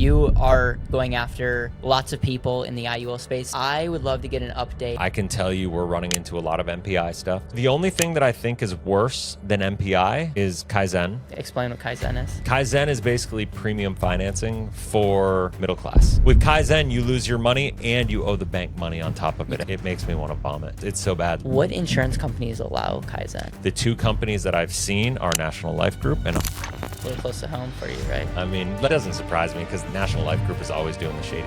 You are going after lots of people in the IUL space. I would love to get an update. I can tell you we're running into a lot of MPI stuff. The only thing that I think is worse than MPI is Kaizen. Explain what Kaizen is. Kaizen is basically premium financing for middle class. With Kaizen, you lose your money and you owe the bank money on top of it. It makes me want to vomit. It's so bad. What insurance companies allow Kaizen? The two companies that I've seen are National Life Group and... A little close to home for you, right? I mean, that doesn't surprise me because National Life Group is always doing the shady.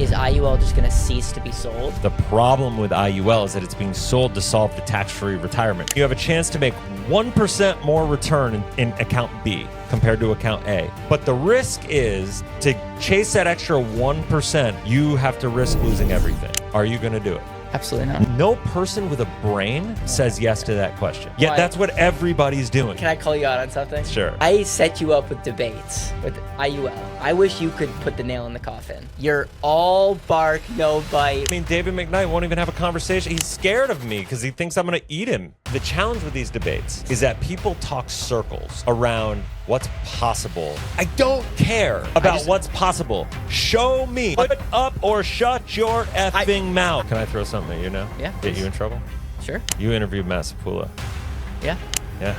Is IUL just going to cease to be sold? The problem with IUL is that it's being sold to solve the tax-free retirement. You have a chance to make 1% more return in account B compared to account A. But the risk is to chase that extra 1%, you have to risk losing everything. Are you going to do it? Absolutely not. No person with a brain says yes to that question. Yet that's what everybody's doing. Can I call you out on something? Sure. I set you up with debates with IUL. I wish you could put the nail in the coffin. You're all bark, no bite. I mean, David McKnight won't even have a conversation. He's scared of me because he thinks I'm going to eat him. The challenge with these debates is that people talk circles around what's possible. I don't care about what's possible. Show me. Put up or shut your effing mouth. Can I throw something at you now? Yeah. Get you in trouble? Sure. You interviewed Matt Sapaula. Yeah. Yeah.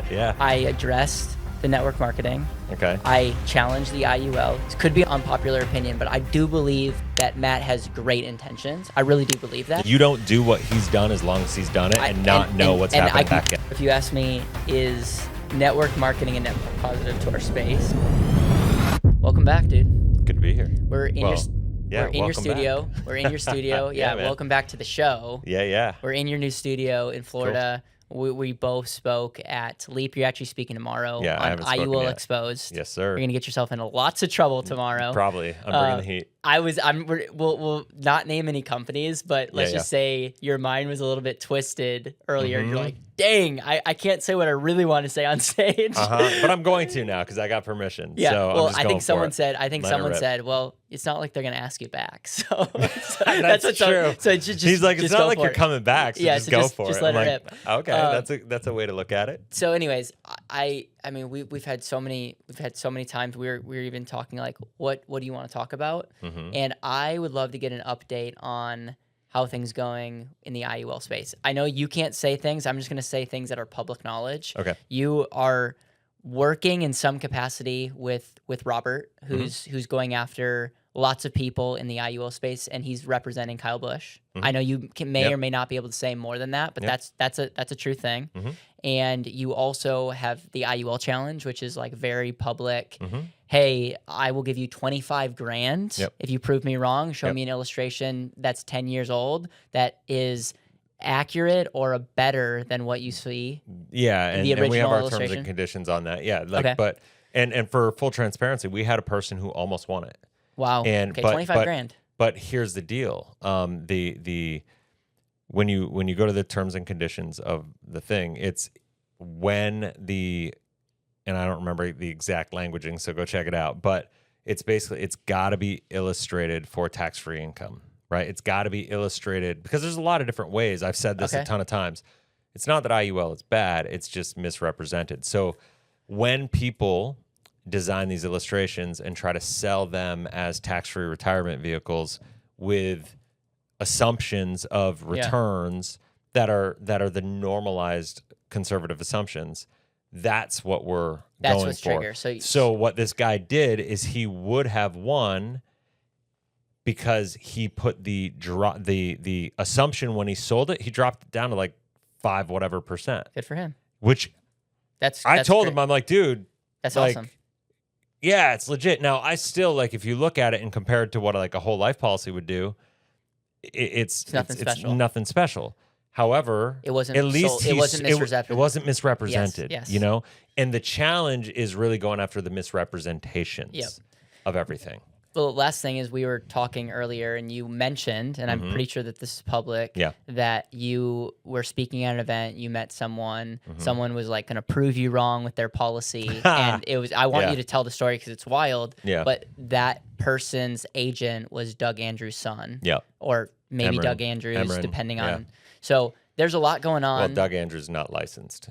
Yeah. I addressed the network marketing. Okay. I challenged the IUL. It could be unpopular opinion, but I do believe that Matt has great intentions. I really do believe that. You don't do what he's done as long as he's done it and know what's happening back in. If you ask me, is network marketing and network positive to our space? Welcome back, dude. Good to be here. We're in your welcome studio. back. We're in your studio. Yeah, welcome back to the show. Yeah. We're in your new studio in Florida. Cool. We both spoke at Leap. You're actually speaking tomorrow on IUL Exposed. Yes, sir. You're going to get yourself into lots of trouble tomorrow. Probably. I'm bringing the heat. We'll not name any companies, but let's just say your mind was a little bit twisted earlier. Mm-hmm. You're like, dang, I can't say what I really want to say on stage. But I'm going to now because I got permission. Yeah. So well, I think someone said, well, it's not like they're going to ask you back. So that's true. So he's like, it's not like you're coming back. So just go for it. Just let it rip. Okay, that's a way to look at it. So, anyways, I mean, we've had so many times we're even talking like, what do you want to talk about? Mm-hmm. And I would love to get an update on how things going in the IUL space. I know you can't say things. I'm just going to say things that are public knowledge. Okay. You are working in some capacity with Robert, who's going after lots of people in the IUL space, and he's representing Kyle Busch. Mm-hmm. I know you may or may not be able to say more than that, but that's a true thing. Mm-hmm. And you also have the IUL Challenge, which is like very public. Mm-hmm. Hey, I will give you $25,000 if you prove me wrong. Show me an illustration that's 10 years old that is accurate or better than what you see. Yeah, and we have our terms and conditions on that. Yeah, but and for full transparency, we had a person who almost won it. Wow. And $25,000. But here's the deal. When you go to the terms and conditions of the thing, it's when and I don't remember the exact languaging, so go check it out. But it's basically, it's got to be illustrated for tax-free income, right? It's got to be illustrated because there's a lot of different ways. I've said this a ton of times. It's not that IUL is bad. It's just misrepresented. So when people design these illustrations and try to sell them as tax-free retirement vehicles with assumptions of returns that are the normalized conservative assumptions, that's what we're going for. Trigger. So what this guy did is he would have won because he put the assumption when he sold it, he dropped it down to like 5 whatever %. Good for him. Which I told him, I'm like, dude, that's awesome. Yeah, it's legit. Now, I still, like, if you look at it and compare it to what like a whole life policy would do, it's nothing special. However, it wasn't misrepresented. Yes. You know, and the challenge is really going after the misrepresentations of everything. Well, the last thing is we were talking earlier, and you mentioned, and I'm pretty sure that this is public, that you were speaking at an event, you met someone, someone was like going to prove you wrong with their policy, and it was. I want you to tell the story because it's wild. Yeah. But that person's agent was Doug Andrews' son. Yeah. Or maybe Doug Andrews, depending on. So there's a lot going on. Well, Doug Andrews is not licensed.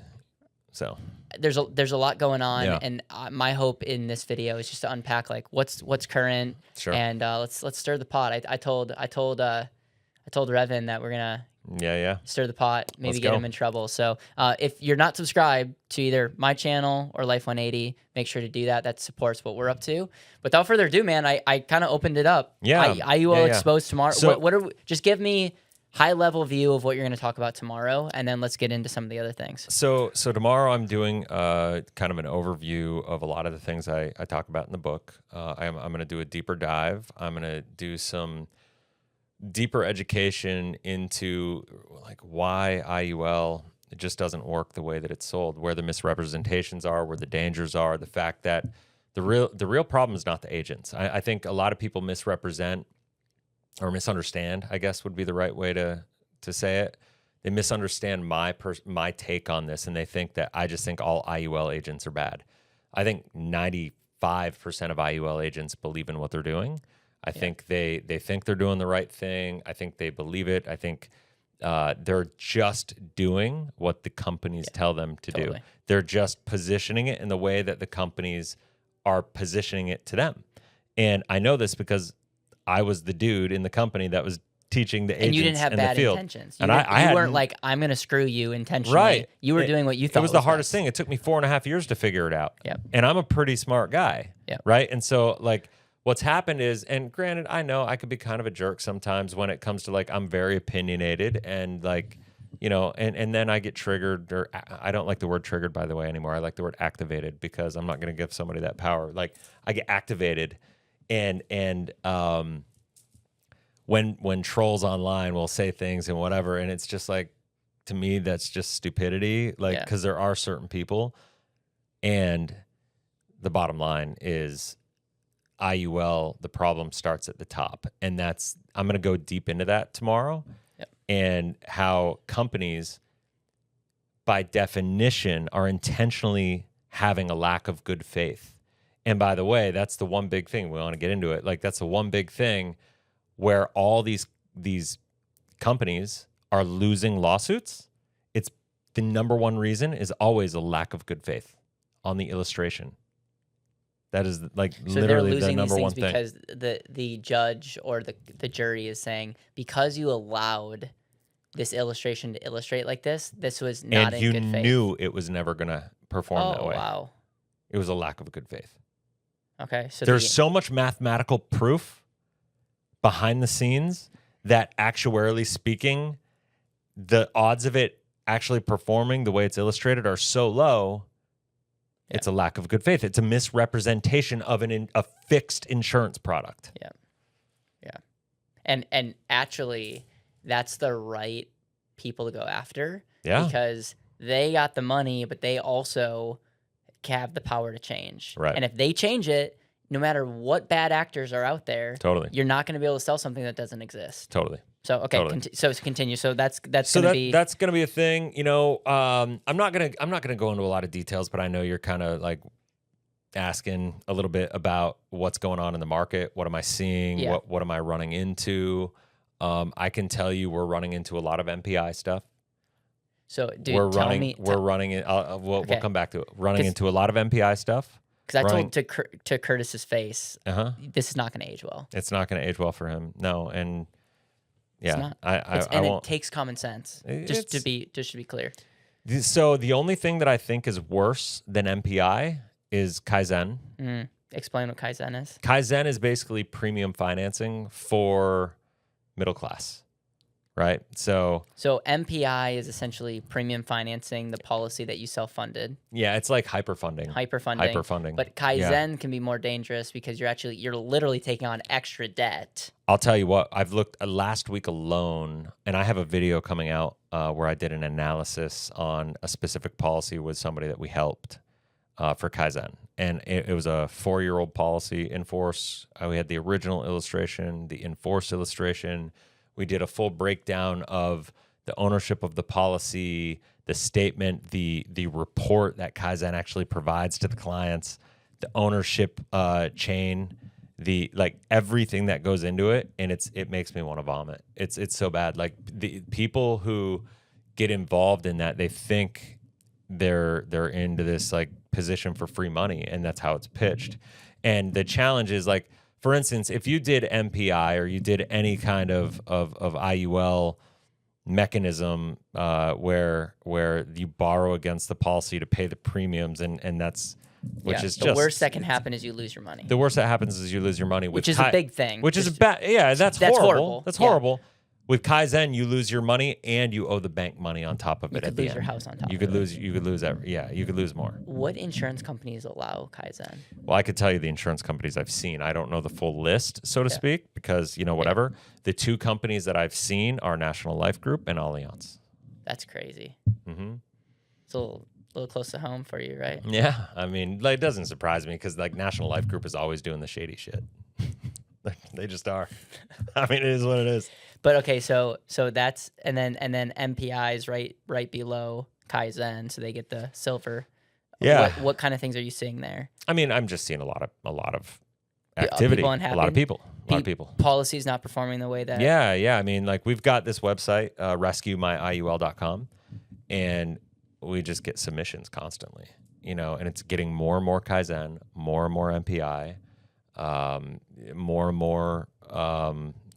So there's a lot going on, Yeah. and my hope in this video is just to unpack like what's current, Sure. and let's stir the pot. I told Revan that we're gonna yeah. stir the pot, maybe Let's get go. him in trouble. So if you're not subscribed to either my channel or Life 180, make sure to do that. That supports what we're up to. Without further ado, man, I kind of opened it up. Yeah. IUL exposed tomorrow. So- what are just give me high level view of what you're going to talk about tomorrow, and then let's get into some of the other things. So tomorrow I'm doing kind of an overview of a lot of the things I talk about in the book. I'm going to do a deeper dive. I'm going to do some deeper education into like why IUL it just doesn't work the way that it's sold, where the misrepresentations are, where the dangers are, the fact that the real problem is not the agents. I think a lot of people misrepresent or misunderstand, I guess would be the right way to say it. They misunderstand my take on this, and they think that I just think all IUL agents are bad. I think 95% of IUL agents believe in what they're doing. I think they think they're doing the right thing. I think they believe it. I think they're just doing what the companies tell them to do. They're just positioning it in the way that the companies are positioning it to them. And I know this because I was the dude in the company that was teaching the agents in the field. And you didn't have bad intentions. You weren't like, I'm going to screw you intentionally. Right. You were doing what you thought was the hardest thing. It took me 4.5 years to figure it out. Yep. And I'm a pretty smart guy. Yep. Right. And so like what's happened is, and granted, I know I could be kind of a jerk sometimes when it comes to like, I'm very opinionated and like, you know, and then I get triggered, or I don't like the word triggered, by the way, anymore. I like the word activated, because I'm not going to give somebody that power. Like I get activated and when trolls online will say things and whatever, and it's just like, to me, that's just stupidity. Like, because there are certain people, and the bottom line is IUL, the problem starts at the top. And I'm going to go deep into that tomorrow. Yep. And how companies, by definition, are intentionally having a lack of good faith. And by the way, that's the one big thing. We want to get into it. Like, that's the one big thing where all these companies are losing lawsuits. It's the number one reason is always a lack of good faith on the illustration. That is like literally the number one thing. Because the judge or the jury is saying, because you allowed this illustration to illustrate like this was not in good faith. And you knew it was never going to perform that way. Oh, wow. It was a lack of good faith. Okay. So there's so much mathematical proof behind the scenes that, actuarially speaking, the odds of it actually performing the way it's illustrated are so low. Yeah. It's a lack of good faith. It's a misrepresentation of a fixed insurance product. Yeah. Yeah. And actually, that's the right people to go after. Yeah. Because they got the money, but they also have the power to change. Right. And if they change it, no matter what bad actors are out there, totally, you're not going to be able to sell something that doesn't exist. Totally. So okay, totally. So continue. So that's so going to be that's going to be a thing. You know, I'm not gonna go into a lot of details, but I know you're kind of like asking a little bit about what's going on in the market. What am I seeing? Yeah. What am I running into? I can tell you we're running into a lot of MPI stuff. So, dude, we'll come back to it. Running into a lot of MPI stuff. Because I told to Curtis's face, this is not going to age well. It's not going to age well for him. No, and yeah, it takes common sense. Just to be clear. So the only thing that I think is worse than MPI is Kaizen. Explain what Kaizen is. Kaizen is basically premium financing for middle class. Right. So MPI is essentially premium financing, the policy that you self-funded. Yeah, it's like hyperfunding. But Kaizen can be more dangerous because you're literally taking on extra debt. I'll tell you what, I've looked last week alone, and I have a video coming out where I did an analysis on a specific policy with somebody that we helped for Kaizen. And it was a 4-year-old policy in force. We had the original illustration, the in-force illustration. We did a full breakdown of the ownership of the policy, the statement, the report that Kaizen actually provides to the clients, the ownership chain, the like everything that goes into it, and it makes me want to vomit. It's so bad. Like the people who get involved in that, they think they're into this like position for free money, and that's how it's pitched. And the challenge is like, for instance, if you did MPI or you did any kind of IUL mechanism where you borrow against the policy to pay the premiums, and that's the worst that can happen is you lose your money. The worst that happens is you lose your money, which is a big thing. Which is bad. Yeah, that's horrible. That's horrible. With Kaizen, you lose your money and you owe the bank money on top of it. You could lose your house on top. You could lose. You could lose that. Yeah, you could lose more. What insurance companies allow Kaizen? Well, I could tell you the insurance companies I've seen. I don't know the full list, so to speak, because whatever. The two companies that I've seen are National Life Group and Allianz. That's crazy. Mm-hmm. It's a little close to home for you, right? Yeah, I mean, like, it doesn't surprise me because like National Life Group is always doing the shady shit. They just are. I mean, it is what it is. But okay, so that's and then MPI is right below Kaizen, so they get the silver. Yeah. What kind of things are you seeing there? I mean, I'm just seeing a lot of activity. A lot of people. Policies not performing the way that. Yeah. I mean, like we've got this website, rescuemyiul.com, and we just get submissions constantly. And it's getting more and more Kaizen, more and more MPI, more and more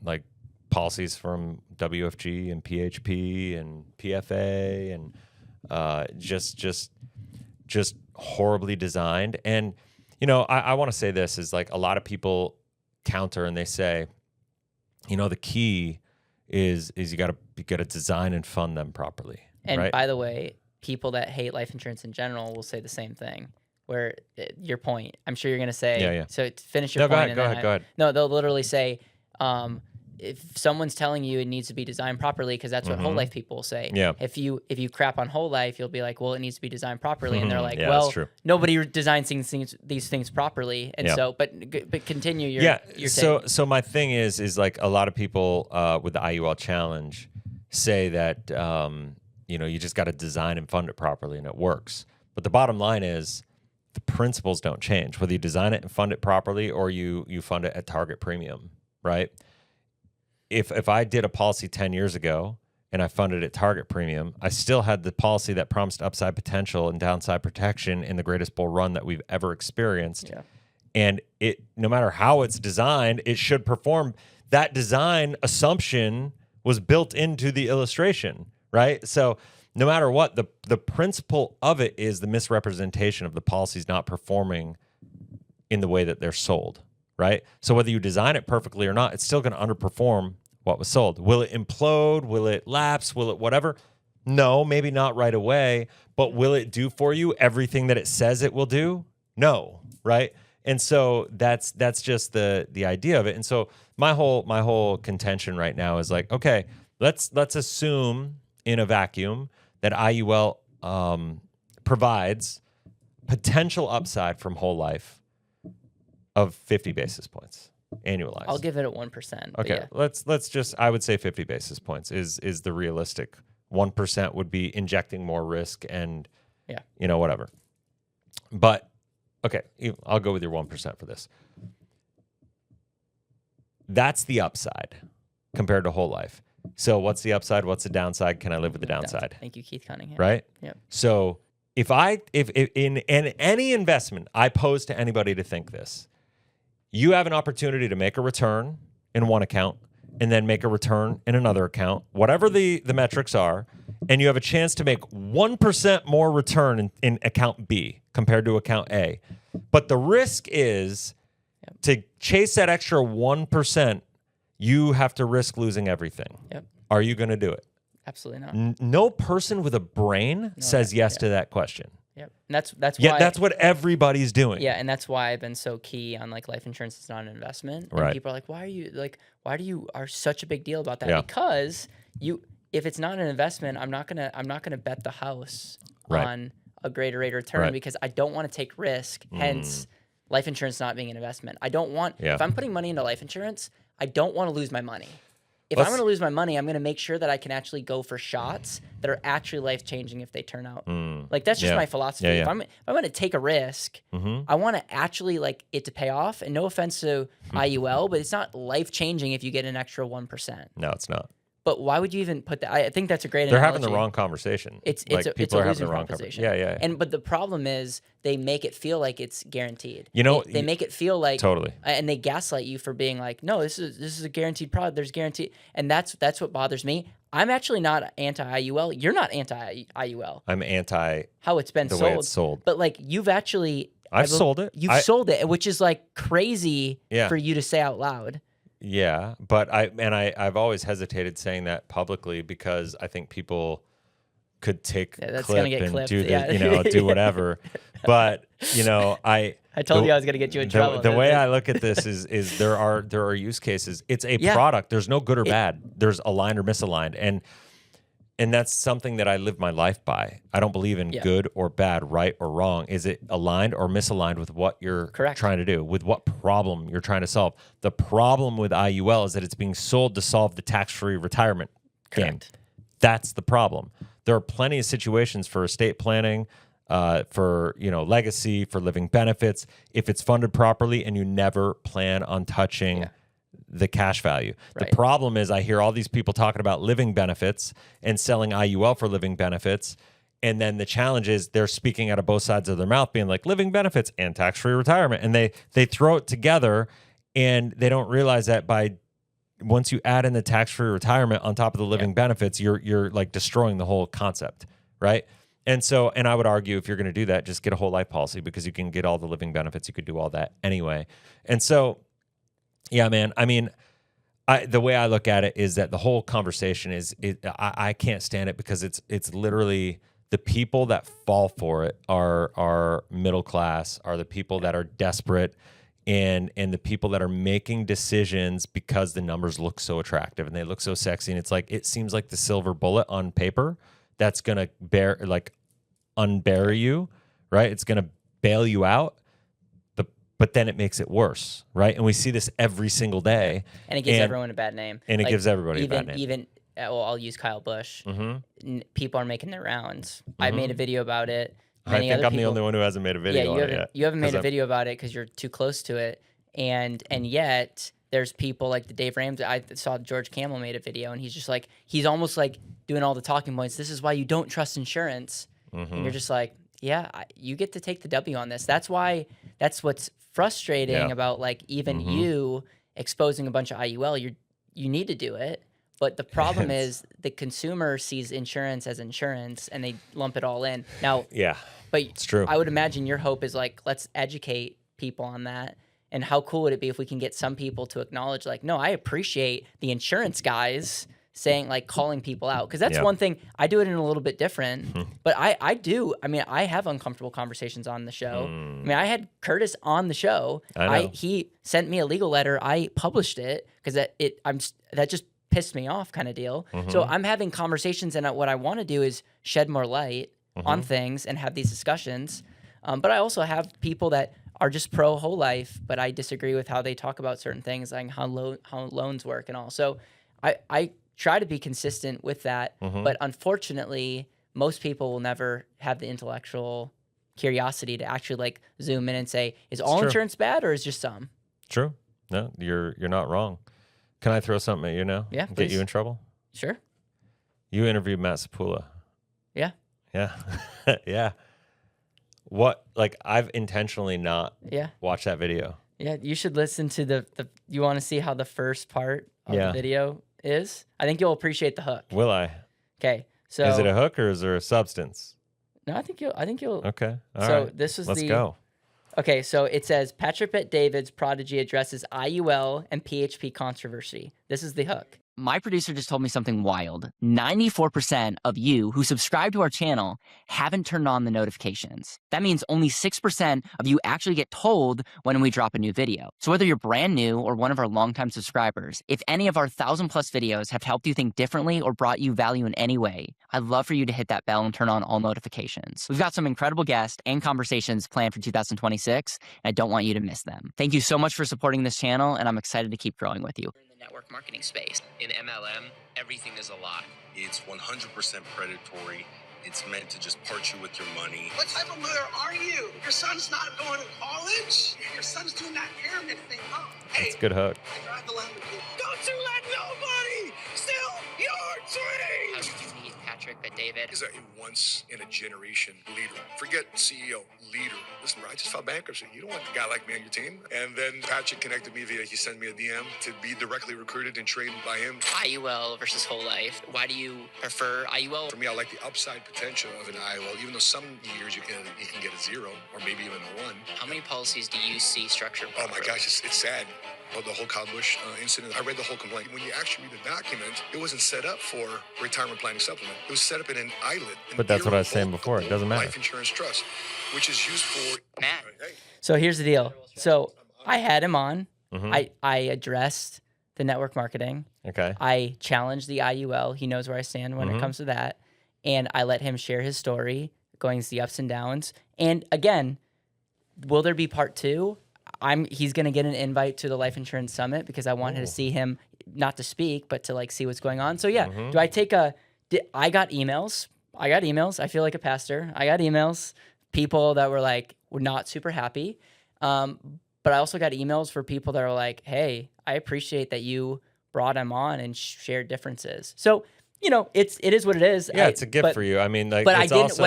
like policies from WFG and PHP and PFA and just horribly designed. And I want to say this is like a lot of people counter and they say, the key is you got to design and fund them properly. And right? By the way, people that hate life insurance in general will say the same thing. Where your point, I'm sure you're going to say. Yeah. So to finish your point. Go ahead. No, they'll literally say, if someone's telling you it needs to be designed properly, because that's what whole life people will say. Yeah. If you crap on whole life, you'll be like, well, it needs to be designed properly, and they're like, yeah, well, nobody designs these things properly, and so, but continue your your so my thing is like a lot of people with the IUL Challenge say that you just got to design and fund it properly, and it works. But the bottom line is the principles don't change whether you design it and fund it properly or you fund it at target premium, right? If I did a policy 10 years ago and I funded at target premium, I still had the policy that promised upside potential and downside protection in the greatest bull run that we've ever experienced. Yeah. And it, no matter how it's designed, it should perform. That design assumption was built into the illustration, right? So no matter what, the principle of it is the misrepresentation of the policies not performing in the way that they're sold. Right? So whether you design it perfectly or not, it's still going to underperform what was sold. Will it implode? Will it lapse? Will it whatever? No, maybe not right away, but will it do for you everything that it says it will do? No, right? And so that's just the idea of it. And so my whole contention right now is like, okay, let's assume in a vacuum that IUL provides potential upside from whole life of 50 basis points annualized. I'll give it a 1%. Okay, let's just, I would say 50 basis points is the realistic. 1% would be injecting more risk and whatever. But okay, I'll go with your 1% for this. That's the upside compared to whole life. So what's the upside? What's the downside? Can I live with the downside? Thank you, Keith Cunningham. Right? Yeah. So if in any investment, I pose to anybody to think this. You have an opportunity to make a return in one account and then make a return in another account, whatever the metrics are, and you have a chance to make 1% more return in account B compared to account A. But the risk is to chase that extra 1%, you have to risk losing everything. Yep. Are you going to do it? Absolutely not. No person with a brain says yes to that question. Yep. And that's why that's what everybody's doing. Yeah, and that's why I've been so key on like life insurance is not an investment. And right. People are like, why do you are such a big deal about that? Yeah. Because if it's not an investment, I'm not gonna bet the house on a greater rate of return because I don't want to take risk. Hence, life insurance not being an investment. I don't want if I'm putting money into life insurance, I don't want to lose my money. If I'm going to lose my money, I'm going to make sure that I can actually go for shots that are actually life-changing if they turn out. Like, that's just my philosophy. Yeah, yeah. If I'm going to take a risk, I want to actually like it to pay off. And no offense to IUL, but it's not life-changing if you get an extra 1%. No, it's not. But why would you even put that? I think that's a great They're analogy. having the wrong conversation. It's people a are having losing the wrong proposition. Yeah. But the problem is they make it feel like it's guaranteed. You know, they make it feel like totally, and they gaslight you for being like, no, this is a guaranteed product. There's guaranteed, and that's what bothers me. I'm actually not anti-IUL. You're not anti-IUL. I'm anti how it's been the sold. way it's sold. But like you've actually I've sold it. You've sold it, which is like crazy for you to say out loud. Yeah, but I've always hesitated saying that publicly because I think people could take clip and do do whatever. But I told you I was gonna get you in trouble. The way I look at this is there are use cases. It's a product. There's no good or bad. There's aligned or misaligned, and that's something that I live my life by. I don't believe in good or bad, right or wrong. Is it aligned or misaligned with what you're trying to do, with what problem you're trying to solve? The problem with IUL is that it's being sold to solve the tax-free retirement game. That's the problem. There are plenty of situations for estate planning, for legacy, for living benefits, if it's funded properly and you never plan on touching the cash value. Right. The problem is I hear all these people talking about living benefits and selling IUL for living benefits. And then the challenge is they're speaking out of both sides of their mouth, being like living benefits and tax-free retirement. And they throw it together and they don't realize that once you add in the tax-free retirement on top of the living benefits, you're like destroying the whole concept. Right. And I would argue if you're going to do that, just get a whole life policy because you can get all the living benefits. You could do all that anyway. And so, yeah, man. I mean, the way I look at it is that the whole conversation I can't stand it because it's literally the people that fall for it are middle class, are the people that are desperate, and the people that are making decisions because the numbers look so attractive and they look so sexy, and it's like it seems like the silver bullet on paper that's gonna unbury you, right? It's gonna bail you out. But then it makes it worse, right? And we see this every single day. And it gives everyone a bad name. And it gives everybody a bad name. Even, I'll use Kyle Busch. Mm-hmm. People are making their rounds. Mm-hmm. I made a video about it. I think I'm the only one who hasn't made a video on it yet. You haven't made a video about it because you're too close to it. And yet there's people like the Dave Ramsey. I saw George Camel made a video, and he's just like, he's almost like doing all the talking points. This is why you don't trust insurance. Mm-hmm. And you're just like, you get to take the W on this. That's what's frustrating about like even you exposing a bunch of IUL. You need to do it, but the problem is the consumer sees insurance as insurance and they lump it all in. Now, but it's true. I would imagine your hope is like, let's educate people on that. And how cool would it be if we can get some people to acknowledge like, no, I appreciate the insurance guys saying like calling people out, because that's one thing. I do it in a little bit different, but I do. I mean, I have uncomfortable conversations on the show. I mean, I had Curtis on the show. He sent me a legal letter. I published it because that just pissed me off, kind of deal. So I'm having conversations, and what I want to do is shed more light on things and have these discussions. But I also have people that are just pro whole life, but I disagree with how they talk about certain things, like how loans work and all. So I try to be consistent with that, but unfortunately, most people will never have the intellectual curiosity to actually like zoom in and say, is all insurance bad or is just some? True. No, you're not wrong. Can I throw something at you now? Yeah, Get please. you in trouble? Sure. You interviewed Matt Sapaula. Yeah. Yeah. Yeah. What, like, I've intentionally not watched that video. Yeah, you should listen to you want to see how the first part of the video is? I think you'll appreciate the hook. Will I? Okay, so is it a hook or is there a substance? No, I think you'll. Okay, all so right. This was Let's go. Okay, so it says Patrick Bet-David's prodigy addresses IUL and PHP controversy. This is the hook. My producer just told me something wild. 94% of you who subscribe to our channel haven't turned on the notifications. That means only 6% of you actually get told when we drop a new video. So whether you're brand new or one of our longtime subscribers, if any of our 1,000+ videos have helped you think differently or brought you value in any way, I'd love for you to hit that bell and turn on all notifications. We've got some incredible guests and conversations planned for 2026, and I don't want you to miss them. Thank you so much for supporting this channel, and I'm excited to keep growing with you. In the network marketing space. In MLM, everything is a lie. It's 100% predatory. It's meant to just part you with your money. What type of mother are you? Your son's not going to college? Your son's doing that pyramid thing, huh? Hey, that's a good hook. I drive the Lamborghini. Don't you let nobody steal your it, David. He's a once in a generation leader. Forget CEO, leader. Listen, bro, I just filed bankruptcy. You don't want a guy like me on your team. And then Patrick connected me he sent me a DM to be directly recruited and trained by him. IUL versus whole life. Why do you prefer IUL? For me, I like the upside potential of an IUL, even though some years you can get a 0 or maybe even a 1. How many policies do you see structured Oh properly? my gosh, it's sad. Oh, the whole Kyle Busch incident. I read the whole complaint. When you actually read the document, it wasn't set up for retirement planning supplement. It was set up in an islet. But that's what I was saying before. It doesn't matter. Life insurance trust, which is used for Matt. Hey. So here's the deal. So I had him on. Mhm. I addressed the network marketing. Okay. I challenged the IUL. He knows where I stand when it comes to that. And I let him share his story, going through the ups and downs. And again, will there be part 2? He's going to get an invite to the Life Insurance Summit because I wanted to see him, not to speak, but to like see what's going on. So yeah, do I take I got emails. I feel like a pastor. I got emails, people that were like, were not super happy. But I also got emails for people that are like, hey, I appreciate that you brought him on and shared differences. So, it is what it is. Yeah, it's a gift for you. I mean, like, but it's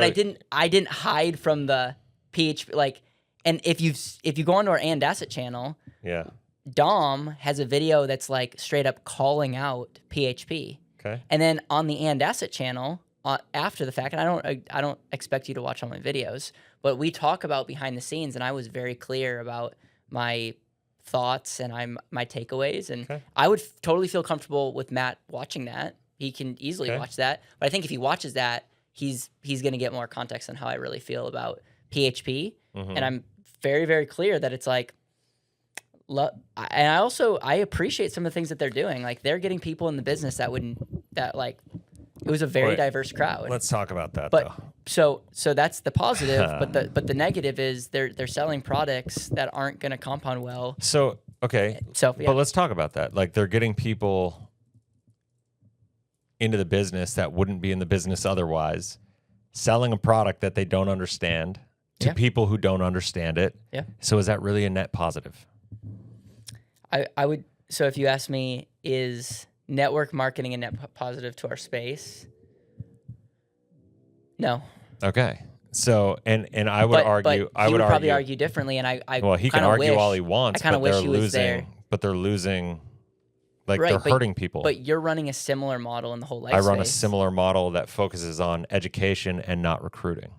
I didn't hide from the PHP, like, and if you go onto our And Asset channel, yeah. Dom has a video that's like straight up calling out PHP. Okay. And then on the And Asset channel, after the fact, and I don't expect you to watch all my videos, but we talk about behind the scenes, and I was very clear about my thoughts and my takeaways, and I would totally feel comfortable with Matt watching that. He can easily watch that, but I think if he watches that, he's going to get more context on how I really feel about PHP, and I'm very, very clear that it's like, and I appreciate some of the things that they're doing. Like they're getting people in the business it was a very diverse crowd. Let's talk about that, But though. so that's the positive, but the negative is they're selling products that aren't going to compound well. So, okay. So, yeah. But let's talk about that. Like they're getting people into the business that wouldn't be in the business otherwise, selling a product that they don't understand to people who don't understand it. Yeah. So is that really a net positive? I would. So if you ask me, is network marketing a net positive to our space? No. Okay. So and I would argue. But he would probably argue differently, and I well, he can argue all he wants. I kind of wish he was there. But they're losing. Like right, they're hurting people. But you're running a similar model in the whole life. I run a space. similar model that focuses on education and not recruiting.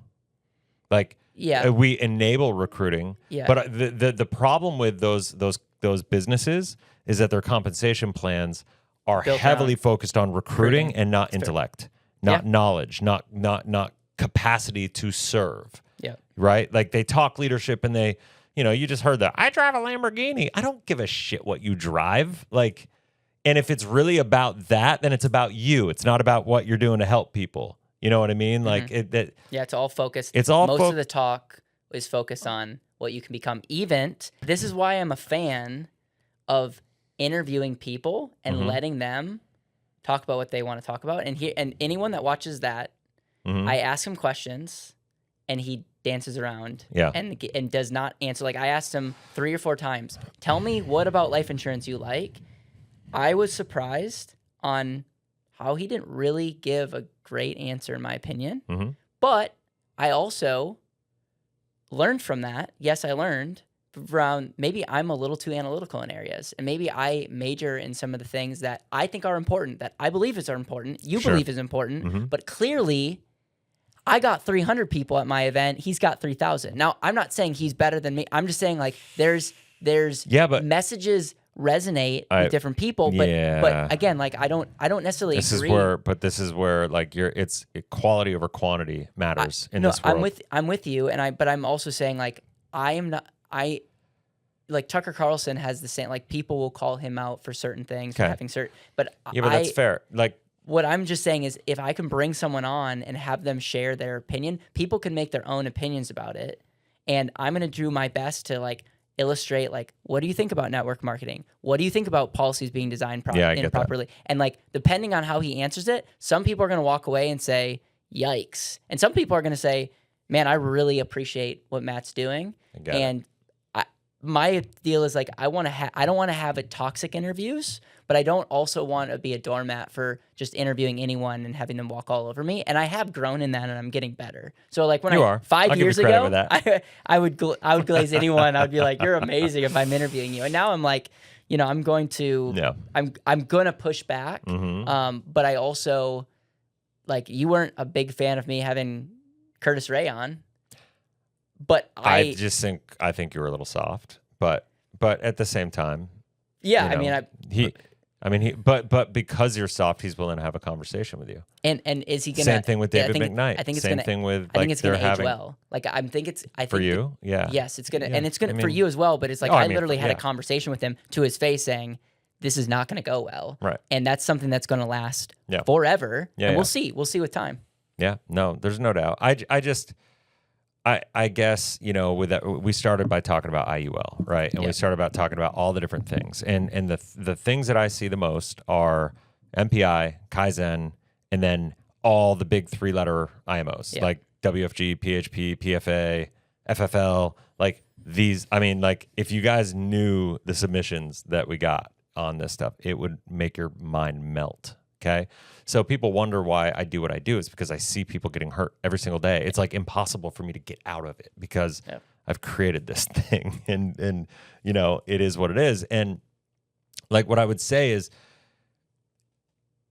Like yeah, we enable recruiting. Yeah. But the problem with those businesses is that their compensation plans are Built heavily around focused on recruiting and not That's intellect, not knowledge, not capacity to serve. Yeah. Right? Like they talk leadership and they, you just heard that I drive a Lamborghini. I don't give a shit what you drive. Like, and if it's really about that, then it's about you. It's not about what you're doing to help people. You know what I mean? Like it's all focused. It's all most of the talk is focused on what you can become. This is why I'm a fan of interviewing people and letting them talk about what they want to talk about. And anyone that watches that, I ask him questions, and he dances around and does not answer. Like I asked him 3 or 4 times, tell me what about life insurance you like. I was surprised on how he didn't really give a great answer, in my opinion. But I also learned from that. Yes, I learned around maybe I'm a little too analytical in areas, and maybe I major in some of the things that I think are important, that I believe is important, you believe is important, but clearly I got 300 people at my event. He's got 3,000. Now, I'm not saying he's better than me. I'm just saying like there's messages resonate with different people, but again, like I don't necessarily agree. This is where like it's quality over quantity matters in this world. I'm with you, but I'm also saying like like Tucker Carlson has the same, like people will call him out for certain things, for having certain, but that's fair. Like what I'm just saying is if I can bring someone on and have them share their opinion, people can make their own opinions about it, and I'm gonna do my best to like illustrate like what do you think about network marketing? What do you think about policies being designed properly? And like depending on how he answers it, some people are going to walk away and say yikes, and some people are going to say, man, I really appreciate what Matt's doing. my deal is like I don't want to have a toxic interviews, but I don't also want to be a doormat for just interviewing anyone and having them walk all over me. And I have grown in that, and I'm getting better. So like when You I are. 5 I'll give you years credit ago, with that. I would glaze anyone. I would be like, you're amazing if I'm interviewing you. And now I'm like, I'm going to I'm going to push back. But I also like you weren't a big fan of me having Curtis Ray on. But I think you were a little soft, but at the same time, yeah, but because you're soft, he's willing to have a conversation with you. And is he gonna? Same thing with David McKnight. I think it's same gonna, thing with. I think it's gonna age well. Like I think for you, yeah. Yes, it's gonna, and it's gonna for you as well. But it's like I literally had a conversation with him to his face saying, "This is not gonna go well." Right. And that's something that's gonna last forever. Yeah, and we'll see. We'll see with time. Yeah. No, there's no doubt. I guess, with that, we started by talking about IUL, right? And we started about talking about all the different things. And the things that I see the most are MPI, Kaizen, and then all the big 3-letter IMOs, like WFG, PHP, PFA, FFL, like these. I mean, like if you guys knew the submissions that we got on this stuff, it would make your mind melt. Okay. So people wonder why I do what I do. It's because I see people getting hurt every single day. It's like impossible for me to get out of it because I've created this thing and it is what it is. And like what I would say is,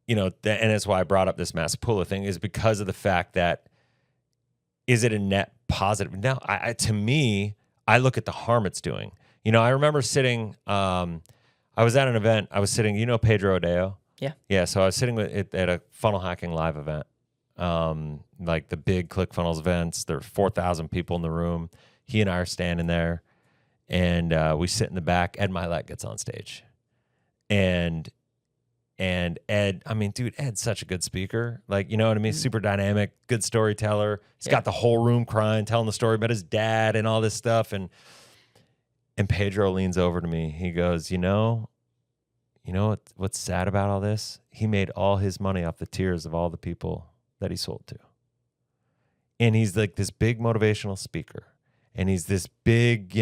and that's why I brought up this Matt Sapaula thing is because of the fact that is it a net positive? No, to me, I look at the harm it's doing. I remember sitting, I was at an event. I was sitting, Pedro Adeo? Yeah. So I was sitting at a funnel hacking live event, like the big ClickFunnels events. There were 4,000 people in the room. He and I are standing there, and we sit in the back. Ed Milet gets on stage, and Ed. I mean, dude, Ed's such a good speaker. Like, you know what I mean? Super dynamic, good storyteller. He's got the whole room crying, telling the story about his dad and all this stuff. And Pedro leans over to me. He goes, You know what's sad about all this? He made all his money off the tears of all the people that he sold to. And he's like this big motivational speaker. And he's this big,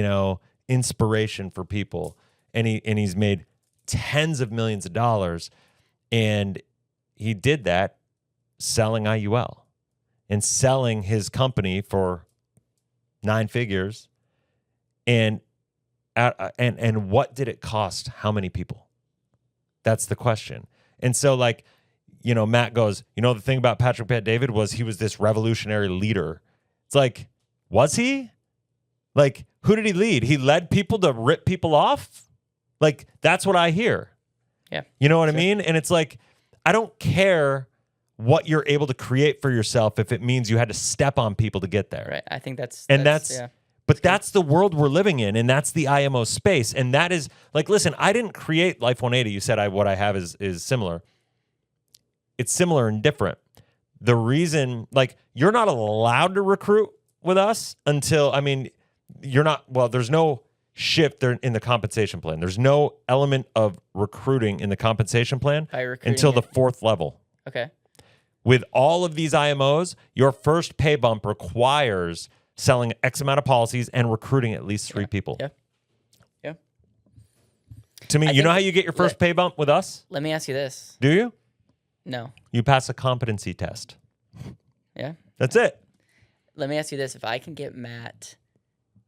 inspiration for people. And he's made tens of millions of dollars. And he did that selling IUL and selling his company for 9 figures. And what did it cost? How many people? That's the question. And so like, Matt goes, the thing about Patrick Bet-David was he was this revolutionary leader. It's like, was he? Like, who did he lead? He led people to rip people off? Like, that's what I hear. Yeah. You know what I mean? And it's like, I don't care what you're able to create for yourself if it means you had to step on people to get there. Right. I think that's But that's the world we're living in, and that's the IMO space. And that is, like, listen, I didn't create Life 180. You said what I have is similar. It's similar and different. The reason, like, you're not allowed to recruit with us until, there's no shift there in the compensation plan. There's no element of recruiting in the compensation plan until the 4th level. Okay. With all of these IMOs, your first pay bump requires selling X amount of policies and recruiting at least 3 people. Yeah. To me, you know how you get your first pay bump with us? Let me ask you this. Do you? No. You pass a competency test. Yeah. That's it. Let me ask you this. If I can get Matt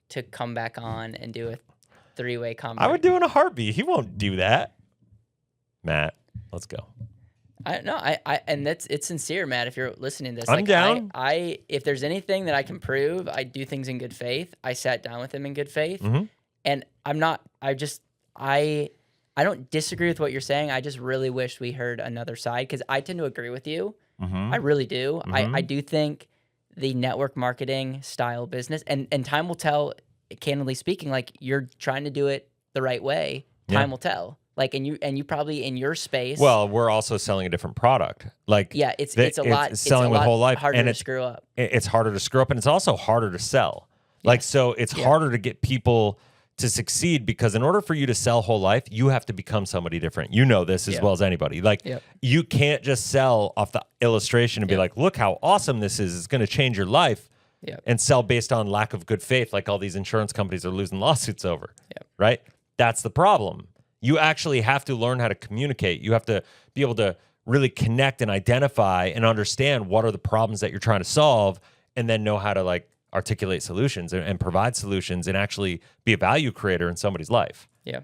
to come back on and do a 3-way conversation. I would do it in a heartbeat. He won't do that. Matt, let's go. And it's sincere, Matt. If you're listening to this, I'm down. If there's anything that I can prove, I do things in good faith. I sat down with him in good faith, and I don't disagree with what you're saying. I just really wish we heard another side because I tend to agree with you. I really do. I do think the network marketing style business, and time will tell. Candidly speaking, like you're trying to do it the right way. Time will tell. Like, and you probably in your space. Well, we're also selling a different product. Like, it's a lot selling with whole life, harder and to screw up. It's harder to screw up, and it's also harder to sell. Like, so it's harder to get people to succeed because in order for you to sell whole life, you have to become somebody different. You know this as well as anybody. Like, you can't just sell off the illustration and be like, "Look how awesome this is! It's going to change your life." Yep. and sell based on lack of good faith, like all these insurance companies are losing lawsuits over. Yep. Right? That's the problem. You actually have to learn how to communicate. You have to be able to really connect and identify and understand what are the problems that you're trying to solve, and then know how to like articulate solutions and provide solutions and actually be a value creator in somebody's life. Yeah.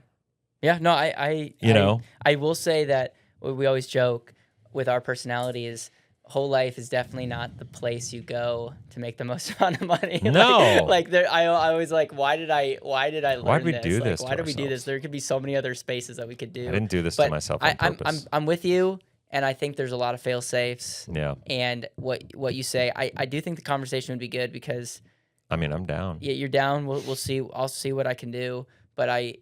Yeah. No, I will say that we always joke with our personalities, whole life is definitely not the place you go to make the most amount of money. No. like there, I always like, why did I learn Why'd we this? do Like, this why to did we do this? ourselves? There could be so many other spaces that we could do. I didn't do this But to myself on purpose. I'm with you, and I think there's a lot of fail safes. Yeah. And what you say, I do think the conversation would be good because I mean, I'm down. you're down. We'll see. I'll see what I can do. But I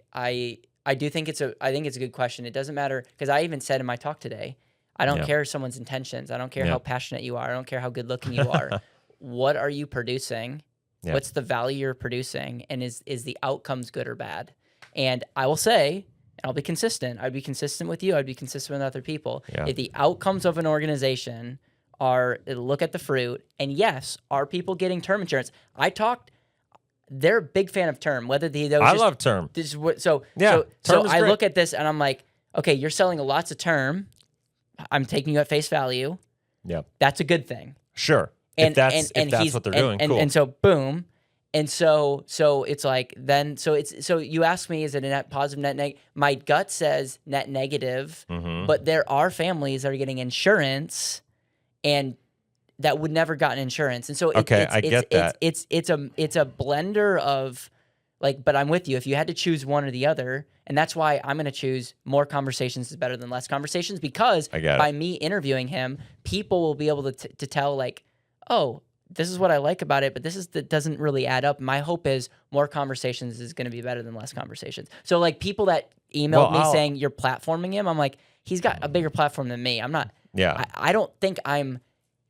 do think it's a good question. It doesn't matter, because I even said in my talk today, I don't care someone's intentions. I don't care how passionate you are. I don't care how good looking you are. What are you producing? Yeah. What's the value you're producing? And is the outcomes good or bad? And I will say, and I'll be consistent. I'd be consistent with you. I'd be consistent with other people. Yeah. If the outcomes of an organization are, look at the fruit, and yes, are people getting term insurance? They're a big fan of term. Whether I love term. This is what, so Yeah, term is I great. look at this and I'm like, okay, you're selling lots of term. I'm taking you at face value. Yeah. That's a good thing. Sure. And if that's what they're doing, cool. And so boom. And so it's like, then, so you ask me, is it a net positive, net negative? My gut says net negative, but there are families that are getting insurance and that would never gotten insurance. And so I get that. It's a blender of like, but I'm with you. If you had to choose one or the other, and that's why I'm going to choose more conversations is better than less conversations, because by me interviewing him, people will be able to tell like, oh, this is what I like about it, but that doesn't really add up. My hope is more conversations is going to be better than less conversations. So like people that emailed me saying you're platforming him, I'm like, he's got a bigger platform than me. I'm not. Yeah. I don't think I'm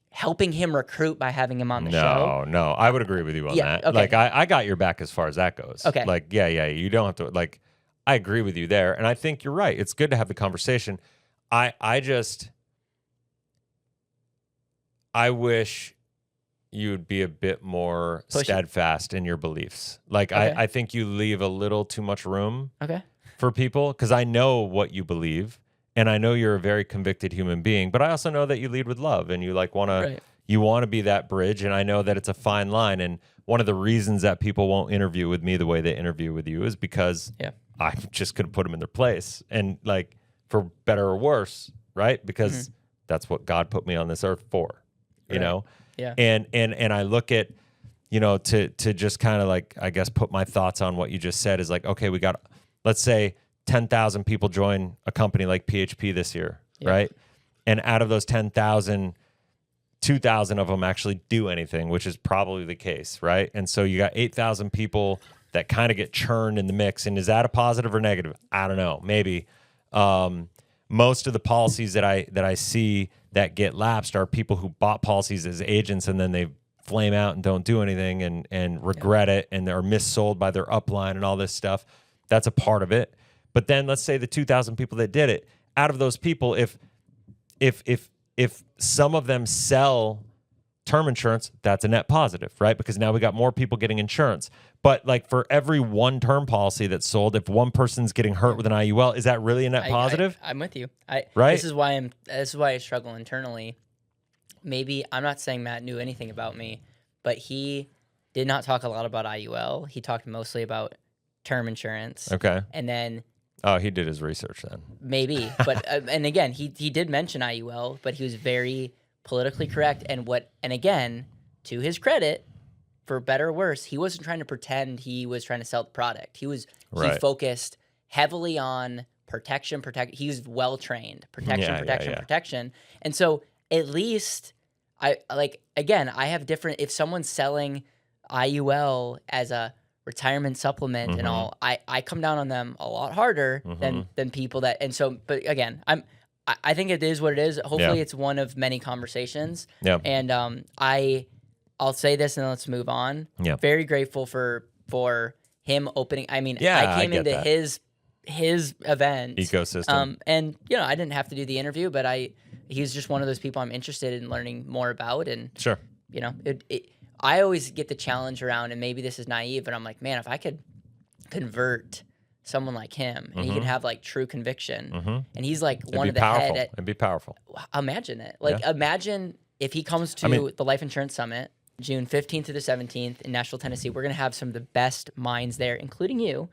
helping him recruit by having him on the show. No, I would agree with you on that. Okay. Like I got your back as far as that goes. Okay. Like, yeah, you don't have to, like, I agree with you there. And I think you're right. It's good to have the conversation. I wish you'd be a bit more steadfast in your beliefs. Like, Okay. I think you leave a little too much room Okay. for people, because I know what you believe. And I know you're a very convicted human being, but I also know that you lead with love and you like want to be that bridge. And I know that it's a fine line. And one of the reasons that people won't interview with me the way they interview with you is because I just couldn't put them in their place, and like, for better or worse, right? Because that's what God put me on this earth for, you know? Yeah. And I look at, to just kind of like, I guess, put my thoughts on what you just said is like, okay, we got, let's say 10,000 people join a company like PHP this year, right? And out of those 10,000, 2,000 of them actually do anything, which is probably the case, right? And so you got 8,000 people that kind of get churned in the mix. And is that a positive or negative? I don't know. Maybe. Most of the policies that I see that get lapsed are people who bought policies as agents and then they flame out and don't do anything and regret it and are missold by their upline and all this stuff. That's a part of it. But then let's say the 2,000 people that did it, out of those people, if some of them sell term insurance, that's a net positive, right? Because now we got more people getting insurance. But like, for every one term policy that's sold, if one person's getting hurt with an IUL, is that really a net positive? I'm with you. Right? This is why I struggle internally. Maybe I'm not saying Matt knew anything about me, but he did not talk a lot about IUL. He talked mostly about term insurance. Okay. And then he did his research then. maybe, but and again, he did mention IUL, but he was very politically correct. And again, to his credit, for better or worse, he wasn't trying to pretend he was trying to sell the product. He focused heavily on protection. He was well trained. Protection. And so at least I have different. If someone's selling IUL as a retirement supplement and all, I come down on them a lot harder than people that. And so, but again, I think it is what it is. Hopefully it's one of many conversations. Yeah. And I'll say this and then let's move on. Yeah. Very grateful for him opening. I mean, I came into his event ecosystem. And I didn't have to do the interview, but he's just one of those people I'm interested in learning more about. And sure. I always get the challenge around, and maybe this is naive, but I'm like, man, if I could convert someone like him and he can have like true conviction and he's like one of the head at, it'd be powerful. Imagine it. Like imagine if he comes to the Life Insurance Summit June 15th to the 17th in Nashville, Tennessee. We're going to have some of the best minds there, including you,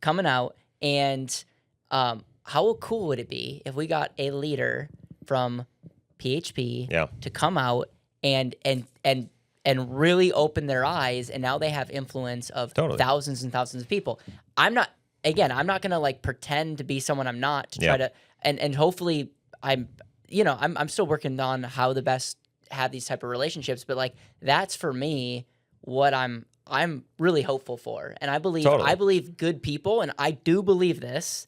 coming out. And how cool would it be if we got a leader from PHP to come out and really open their eyes, and now they have influence of thousands and thousands of people. I'm not going to like pretend to be someone I'm not to try to, and hopefully I'm still working on how to best have these type of relationships, but like that's for me what I'm really hopeful for. And I believe good people, and I do believe this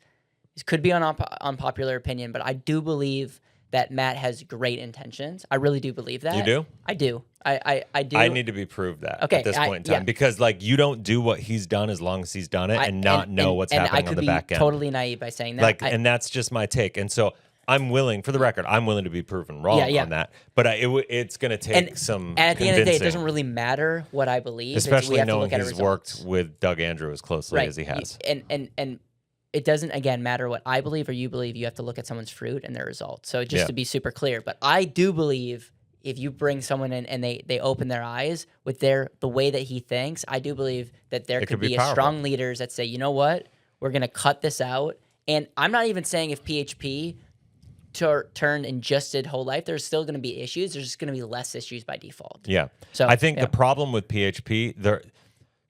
could be unpopular opinion, but I do believe that Matt has great intentions. I really do believe that. You do? I do. I do. I need to be proved that at this point in time because like you don't do what he's done as long as he's done it and know what's happening on the back end. Totally naive by saying that. Like, and that's just my take. And so I'm willing, for the record, to be proven wrong on that. But it's going to take some at the end of the day, it doesn't really matter what I believe. Especially knowing he's worked with Doug Andrew as closely as he has. And it doesn't, again, matter what I believe or you believe. You have to look at someone's fruit and their results. So just to be super clear. But I do believe if you bring someone in and they open their eyes with the way that he thinks, I do believe that there could be strong leaders that say, you know what, we're going to cut this out. And I'm not even saying if PHP turned and just did whole life, there's still going to be issues. There's just going to be less issues by default. Yeah. So I think the problem with PHP,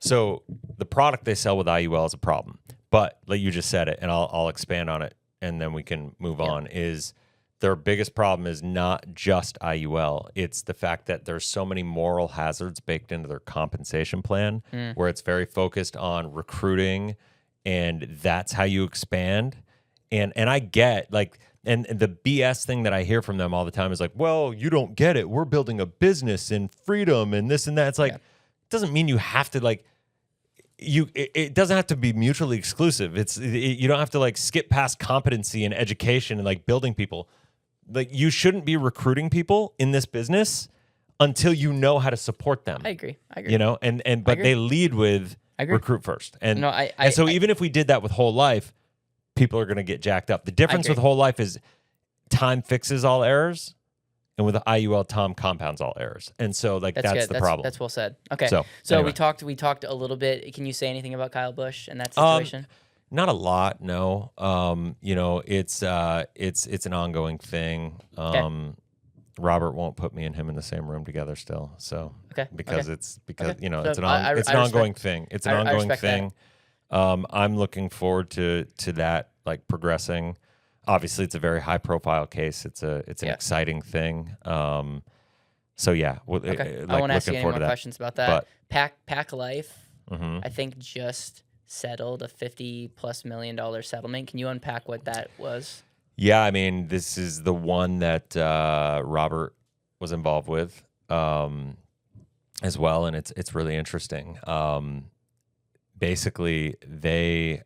so the product they sell with IUL is a problem. But like you just said it, and I'll expand on it, and then we can move on, is their biggest problem is not just IUL. It's the fact that there's so many moral hazards baked into their compensation plan where it's very focused on recruiting, and that's how you expand. And I get, like, and the BS thing that I hear from them all the time is like, well, you don't get it. We're building a business in freedom and this and that. It's like, it doesn't mean you have to, like, it doesn't have to be mutually exclusive. You don't have to like skip past competency and education and like building people. Like you shouldn't be recruiting people in this business until you know how to support them. I agree. You know, but they lead with recruit first. And so even if we did that with whole life, people are going to get jacked up. The difference with whole life is time fixes all errors. And with the IUL, Tom compounds all errors. And so, like, that's the problem. That's well said. Okay. So anyway. we talked a little bit. Can you say anything about Kyle Busch and that situation? Not a lot, no. You know, it's an ongoing thing. Robert won't put me and him in the same room together still. So because you know, it's an ongoing thing. It's an ongoing thing. I'm looking forward to that, like, progressing. Obviously, it's a very high-profile case. It's an exciting thing. So yeah, I won't ask you any more questions about that. But Pack Life, I think just settled a $50+ million settlement. Can you unpack what that was? Yeah, I mean, this is the one that Robert was involved with as well, and it's really interesting. Basically, they.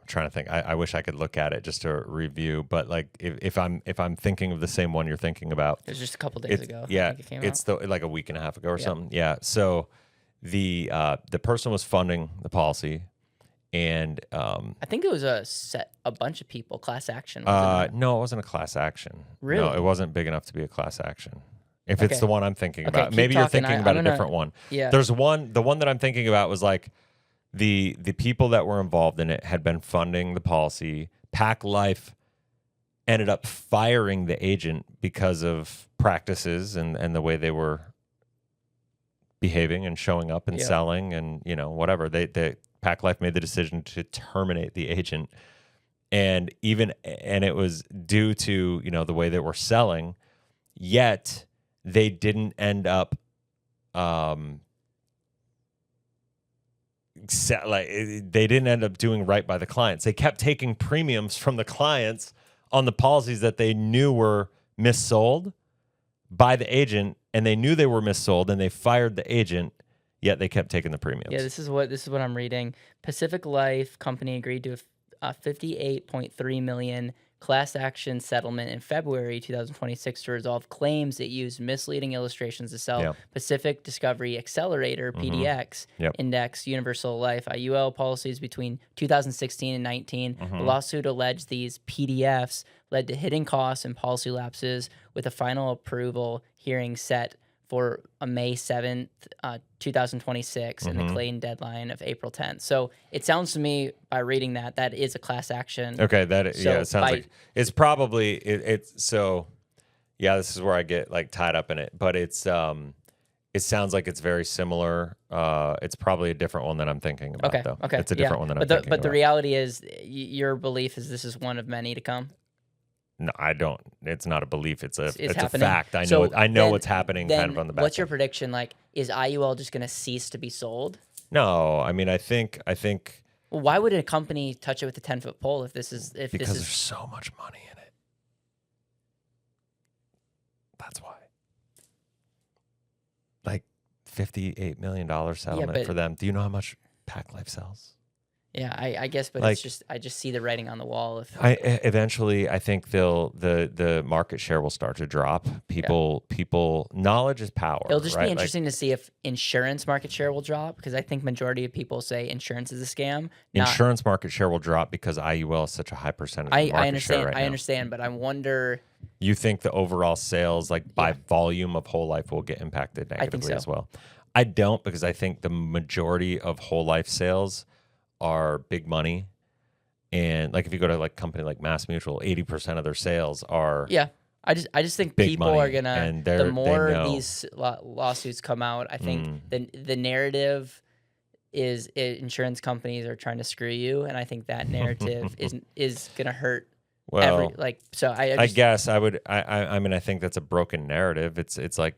Trying to think. I wish I could look at it just to review, but like if I'm thinking of the same one you're thinking about, it was just a couple days ago. Yeah, it's like a week and a half ago or something. Yeah. So the person was funding the policy, and I think it was a bunch of people, class action. No, it wasn't a class action. Really? No, it wasn't big enough to be a class action. If it's the one I'm thinking about, maybe you're thinking about a different one. Yeah. There's one. The one that I'm thinking about was like. The people that were involved in it had been funding the policy. Pack Life ended up firing the agent because of practices and the way they were behaving and showing up and selling and, you know, whatever. They Pack Life made the decision to terminate the agent. And it was due to, you know, the way they were selling, yet they didn't end up they didn't end up doing right by the clients. They kept taking premiums from the clients on the policies that they knew were missold by the agent, and they knew they were missold, and they fired the agent, yet they kept taking the premiums. Yeah, this is what I'm reading. Pacific Life Company agreed to a $58.3 million class action settlement in February 2026 to resolve claims it used misleading illustrations to sell Pacific Discovery Accelerator (PDX) Index Universal Life IUL policies between 2016 and 19. The lawsuit alleged these PDFs led to hidden costs and policy lapses, with a final approval hearing set for a May 7th, 2026, and the claim deadline of April 10th. So it sounds to me, by reading that is a class action. Okay, it sounds like it's probably it's so. Yeah, this is where I get like tied up in it, but it sounds like it's very similar. It's probably a different one than I'm thinking about, though. Okay, it's a different one than I'm thinking about. But the reality is, your belief is this is one of many to come. No, I don't. It's not a belief. It's a happening. fact. I know what's happening kind of on the back. What's your prediction? Like, is IUL just going to cease to be sold? No, I mean, I think. Well, why would a company touch it with a 10-foot pole if because there's so much money in it. That's why. Like $58 million settlement for them. Do you know how much Pac Life sells? Yeah, I guess, but like, I just see the writing on the wall. Eventually, I think the market share will start to drop. People, knowledge is power. It'll just right? be interesting to see if insurance market share will drop, because I think majority of people say insurance is a scam. Insurance market share will drop because IUL is such a high percentage of market share right now. I understand, but I wonder. You think the overall sales, like by volume of whole life, will get impacted negatively as well? I don't, because I think the majority of whole life sales are big money, and like if you go to like company like Mass Mutual, 80% of their sales are I just think people are gonna, and the more these lawsuits come out, I think the narrative is insurance companies are trying to screw you, and I think that narrative is gonna hurt. Well, I guess I would. I mean, I think that's a broken narrative. It's like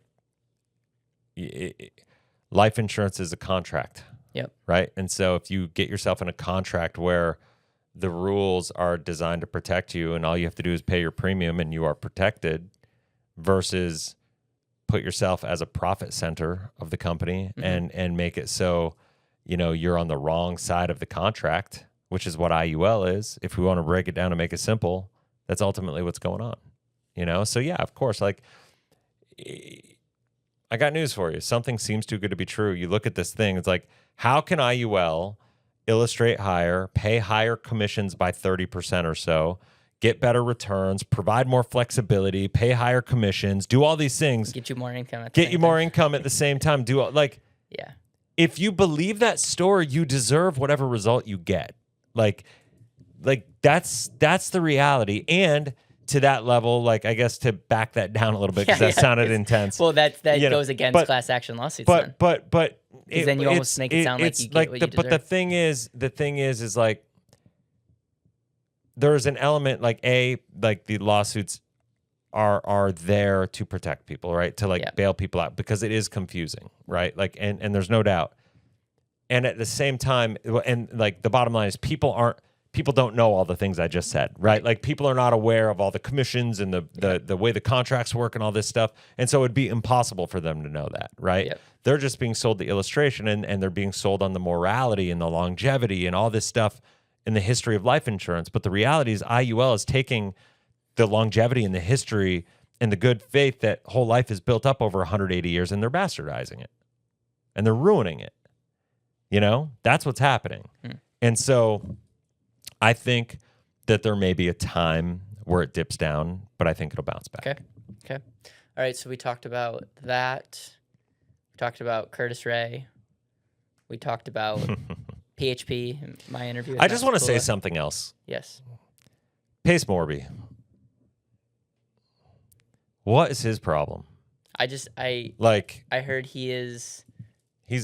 life insurance is a contract. Yep. Right. And so if you get yourself in a contract where the rules are designed to protect you and all you have to do is pay your premium and you are protected, versus put yourself as a profit center of the company and make it so, you're on the wrong side of the contract, which is what IUL is. If we want to break it down and make it simple, that's ultimately what's going on. So yeah, of course, like, I got news for you. Something seems too good to be true. You look at this thing, it's like, how can IUL illustrate higher, pay higher commissions by 30% or so, get better returns, provide more flexibility, pay higher commissions, do all these things, get you more income at the same time, yeah. If you believe that story, you deserve whatever result you get. Like that's the reality. And to that level, like, I guess to back that down a little bit, because that sounded intense. Well, that goes against class action lawsuits. But then you almost make it sound like you get what you deserve. But the thing is like, there's an element like the lawsuits are there to protect people, right? To bail people out, because it is confusing, right? Like, and there's no doubt. And at the same time, and like the bottom line is people don't know all the things I just said, right? Like, people are not aware of all the commissions and the way the contracts work and all this stuff. And so it'd be impossible for them to know that, right? Yep. They're just being sold the illustration, and they're being sold on the morality and the longevity and all this stuff in the history of life insurance. But the reality is IUL is taking the longevity and the history and the good faith that whole life is built up over 180 years, and they're bastardizing it. And they're ruining it. That's what's happening. And so I think that there may be a time where it dips down, but I think it'll bounce back. Okay. All right, so we talked about that. We talked about Curtis Ray. We talked about PHP, my interview with I just Matt want to say Sapaula. something else. Yes. Pace Morby. What is his problem? I heard he's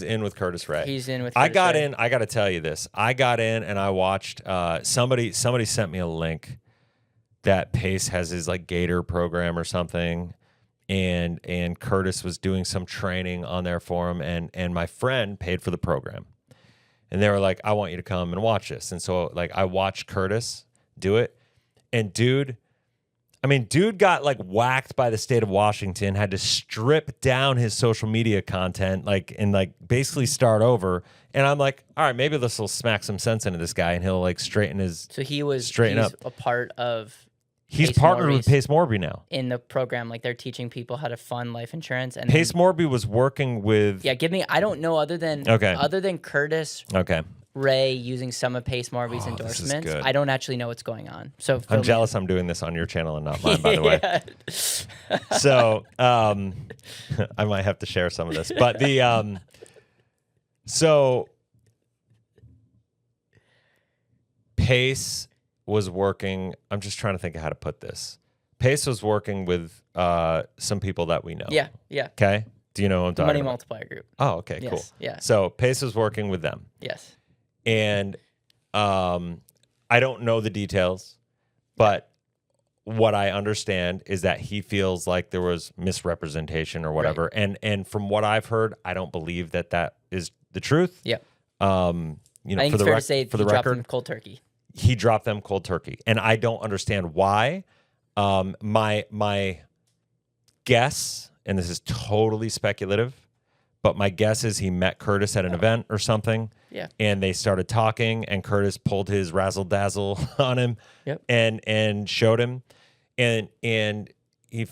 in with Curtis Ray. He's in with Curtis Curtis Ray. I got to tell you this. I got in and I watched somebody sent me a link that Pace has his like Gator program or something, and Curtis was doing some training on there for him, and my friend paid for the program. And they were like, I want you to come and watch this. And so like I watched Curtis do it. And dude, I mean, dude got like whacked by the state of Washington, had to strip down his social media content, and basically start over. And I'm like, all right, maybe this will smack some sense into this guy, and he'll like straighten So he's up. a part of. He's partnered with Pace Morby now in the program. Like they're teaching people how to fund life insurance. And Pace Morby was working with. Yeah, I don't know other than Curtis. Okay. Ray using some of Pace Morby's endorsements. I don't actually know what's going on. So I'm jealous I'm doing this on your channel and not mine, by the way. So I might have to share some of this. But so Pace was working. I'm just trying to think of how to put this. Pace was working with some people that we know. Yeah. Okay. Do you know what I'm talking Money about? Multiplier Group. Oh, okay, yes, cool. Yeah. So Pace was working with them. Yes. And I don't know the details, but what I understand is that he feels like there was misrepresentation or whatever. Right. And from what I've heard, I don't believe that is the truth. Yeah. I think for the record, cold turkey. He dropped them cold turkey, and I don't understand why. My guess, and this is totally speculative, but my guess is he met Curtis at an event or something. Yeah. And they started talking, and Curtis pulled his razzle dazzle on him. Yep. And showed him, and he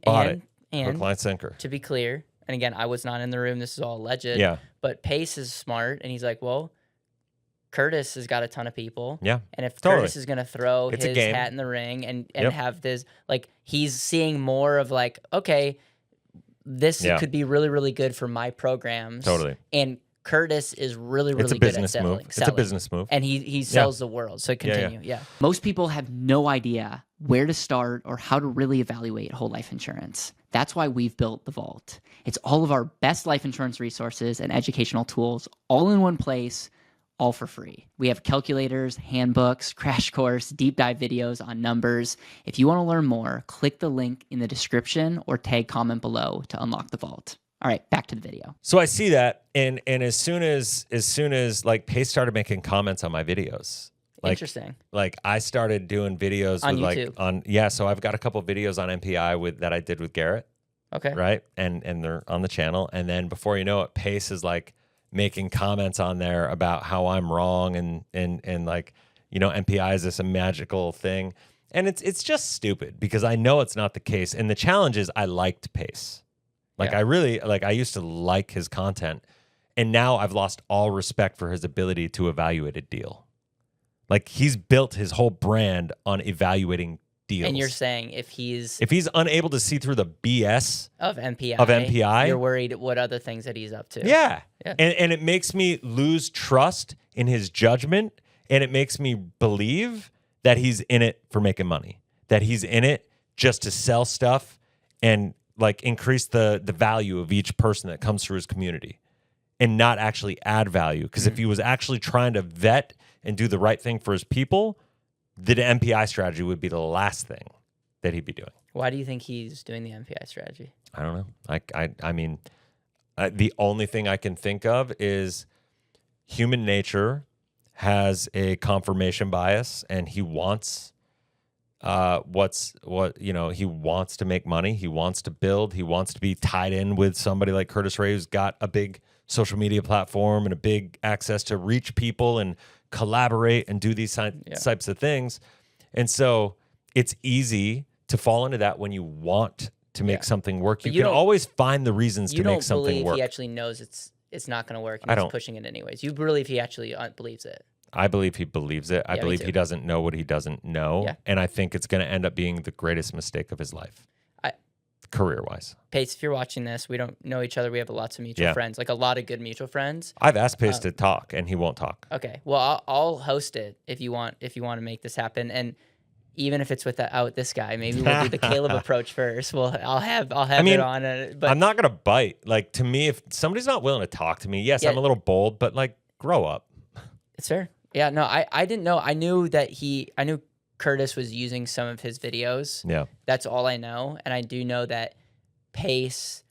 bought it. Hook, line, sinker. To be clear, and again, I was not in the room. This is all alleged. Yeah. But Pace is smart, and he's like, well, Curtis has got a ton of people. Yeah. And if Curtis is going to throw his hat in the ring and Yep. have this, like, he's seeing more of like, okay, this could be really, really good for my programs. Totally. And Curtis is really, really it's a good business at selling. move. It's a business move. And he sells the world. So continue. Yeah. Most people have no idea where to start or how to really evaluate whole life insurance. That's why we've built The Vault. It's all of our best life insurance resources and educational tools all in one place, all for free. We have calculators, handbooks, crash course, deep dive videos on numbers. If you want to learn more, click the link in the description or tag comment below to unlock The Vault. All right, back to the video. So I see that, and as soon as like Pace started making comments on my videos. Like, interesting. Like I started doing videos on with YouTube. So I've got a couple videos on MPI that I did with Garrett. Okay. Right? And they're on the channel. And then before you know it, Pace is like making comments on there about how I'm wrong and like, MPI is this a magical thing. And it's just stupid because I know it's not the case. And the challenge is I liked Pace. Like I used to like his content, and now I've lost all respect for his ability to evaluate a deal. Like he's built his whole brand on evaluating deals. And you're saying if he's unable to see through the BS of MPI, you're worried what other things that he's up to. Yeah. And it makes me lose trust in his judgment, and it makes me believe that he's in it for making money, that he's in it just to sell stuff and like increase the value of each person that comes through his community and not actually add value. Because if he was actually trying to vet and do the right thing for his people, the MPI strategy would be the last thing that he'd be doing. Why do you think he's doing the MPI strategy? I don't know. I mean, the only thing I can think of is human nature has a confirmation bias, and he wants he wants to make money. He wants to build. He wants to be tied in with somebody like Curtis Ray, who's got a big social media platform and a big access to reach people and collaborate and do these types of things. And so it's easy to fall into that when you want to make something work. You can always find the reasons to make something work. You don't believe he actually knows it's not going to work and he's pushing it anyways. You believe he actually believes it. I believe he believes it. I believe he doesn't know what he doesn't know. Yeah. And I think it's going to end up being the greatest mistake of his life, career-wise. Pace, if you're watching this, we don't know each other. We have lots of mutual friends, like a lot of good mutual friends. I've asked Pace to talk, and he won't talk. Okay. Well, I'll host it if you want to make this happen. And even if it's without this guy, maybe we'll do the Caleb approach first. I'll have it on. But I'm not going to bite. Like, to me, if somebody's not willing to talk to me, yes, I'm a little bold, but like, grow up. It's fair. Yeah, no, I didn't know. I knew Curtis was using some of his videos. Yeah. That's all I know. And I do know that Pace,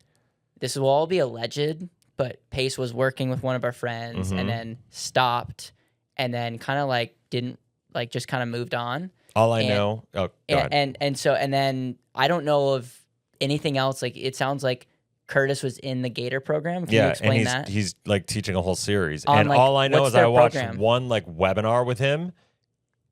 this will all be alleged, but Pace was working with one of our friends and then stopped and then kind of like didn't like just kind of moved on. All I know. Oh, go ahead. And then I don't know of anything else. Like it sounds like Curtis was in the Gator program. Can you explain that? He's like teaching a whole series. On, And like, all I know what's is I their watched program? one like webinar with him,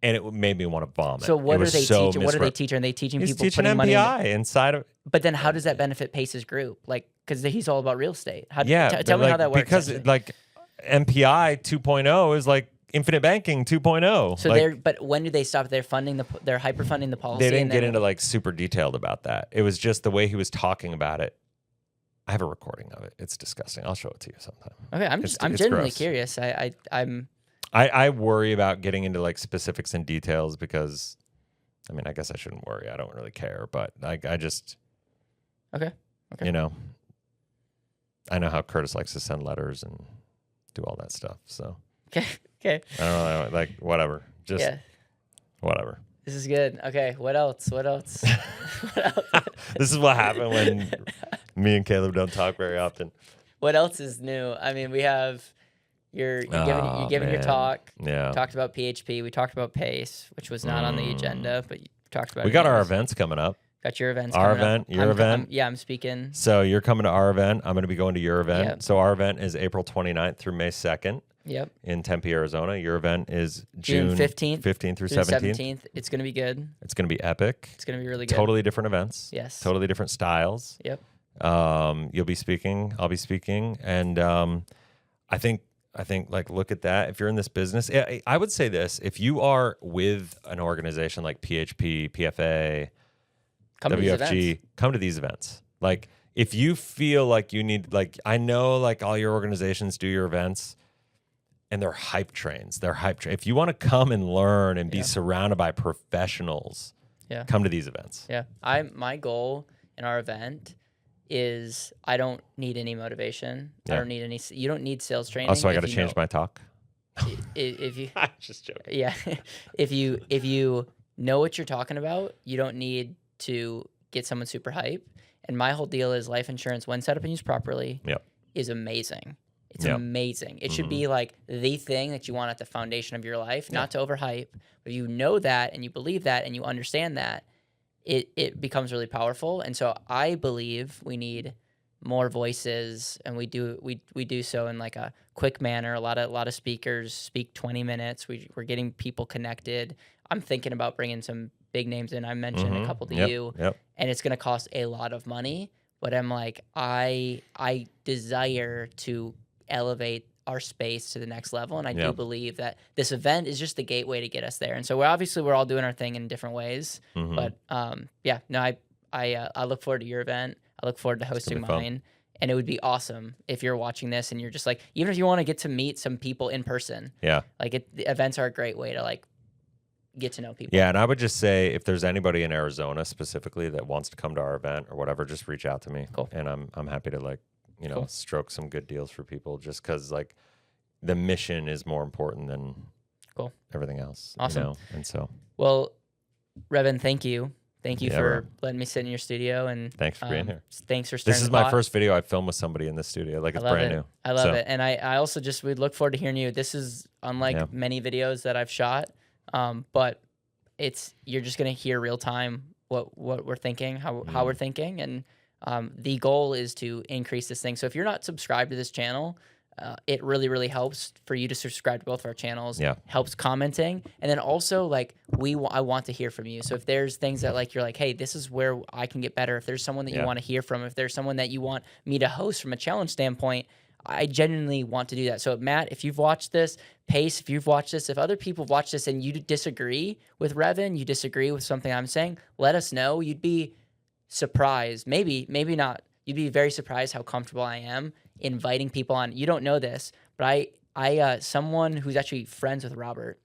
and it made me want to vomit. So what It are was they so teaching? What are they teaching? Are they teaching He's people teaching putting money in? MPI inside of. But then how does that benefit Pace's group? Like, because he's all about real estate. Tell me how that works. Because actually. like MPI 2.0 is like infinite banking 2.0. So like, but when do they stop? They're hyperfunding the policy. they didn't get into like super detailed about that. It was just the way he was talking about it. I have a recording of it. It's disgusting. I'll show it to you sometime. Okay, I'm it's genuinely gross. curious. I worry about getting into like specifics and details because, I mean, I guess I shouldn't worry. I don't really care, but I just, okay. you know, I know how Curtis likes to send letters and do all that stuff. So Okay. I don't know, like whatever, just whatever. This is good. Okay, what else? This is what happened when me and Caleb don't talk very often. What else is new? I mean, we have you're giving your talk. Yeah. Talked about PHP. We talked about Pace, which was not on the agenda, but you talked about. We got our events coming up. Got your events. Our coming event, up. your event. I'm speaking. So you're coming to our event. I'm going to be going to your event. Yep. So our event is April 29th through May 2nd. Yep. In Tempe, Arizona. Your event is June 15th through 17th. It's going to be good. It's going to be epic. It's going to be really good. Totally different events. Yes. Totally different styles. Yep. You'll be speaking. I'll be speaking. And I think like look at that. If you're in this business, I would say this. If you are with an organization like PHP, PFA, WFG, come to these events. Like if you feel like you need, like I know like all your organizations do your events and they're hype trains. If you want to come and learn and be surrounded by professionals, come to these events. Yeah. My goal in our event is I don't need any motivation. I don't need any. You don't need sales training. Also, I got to change my talk. If you, I'm just joking. Yeah, if you know what you're talking about, you don't need to get someone super hype. And my whole deal is life insurance, when set up and used properly, is amazing. It's amazing. It should be like the thing that you want at the foundation of your life, not to overhype. But you know that and you believe that and you understand that, it becomes really powerful. And so I believe we need more voices, and we do so in like a quick manner. A lot of speakers speak 20 minutes. We're getting people connected. I'm thinking about bringing some big names in. I mentioned a couple to you, and it's going to cost a lot of money. But I'm like, I desire to elevate our space to the next level, and I do believe that this event is just the gateway to get us there. And so we're all doing our thing in different ways. But I look forward to your event. I look forward to hosting mine. And it would be awesome if you're watching this and you're just like, even if you want to get to meet some people in person, the events are a great way to like get to know people. Yeah, and I would just say if there's anybody in Arizona specifically that wants to come to our event or whatever, just reach out to me. Cool. And I'm happy to like, stroke some good deals for people, just because like the mission is more important than everything else. Awesome. And so, well, Revan, thank you. Thank you for letting me sit in your studio, and thanks for being here. Thanks for starting. This is my first video I filmed with somebody in this studio. Like, it's brand new. I love it. And I also we look forward to hearing you. This is unlike many videos that I've shot, but you're just gonna hear real time what we're thinking, how we're thinking, and the goal is to increase this thing. So if you're not subscribed to this channel, it really, really helps for you to subscribe to both of our channels. Helps commenting. And then also, like, I want to hear from you. So if there's things that, like, you're like, hey, this is where I can get better. If there's someone that you want to hear from, if there's someone that you want me to host from a challenge standpoint, I genuinely want to do that. So Matt, if you've watched this, Pace, if you've watched this, if other people have watched this and you disagree with Revan, you disagree with something I'm saying, let us know. You'd be surprised. Maybe not. You'd be very surprised how comfortable I am inviting people on. You don't know this, but I someone who's actually friends with Robert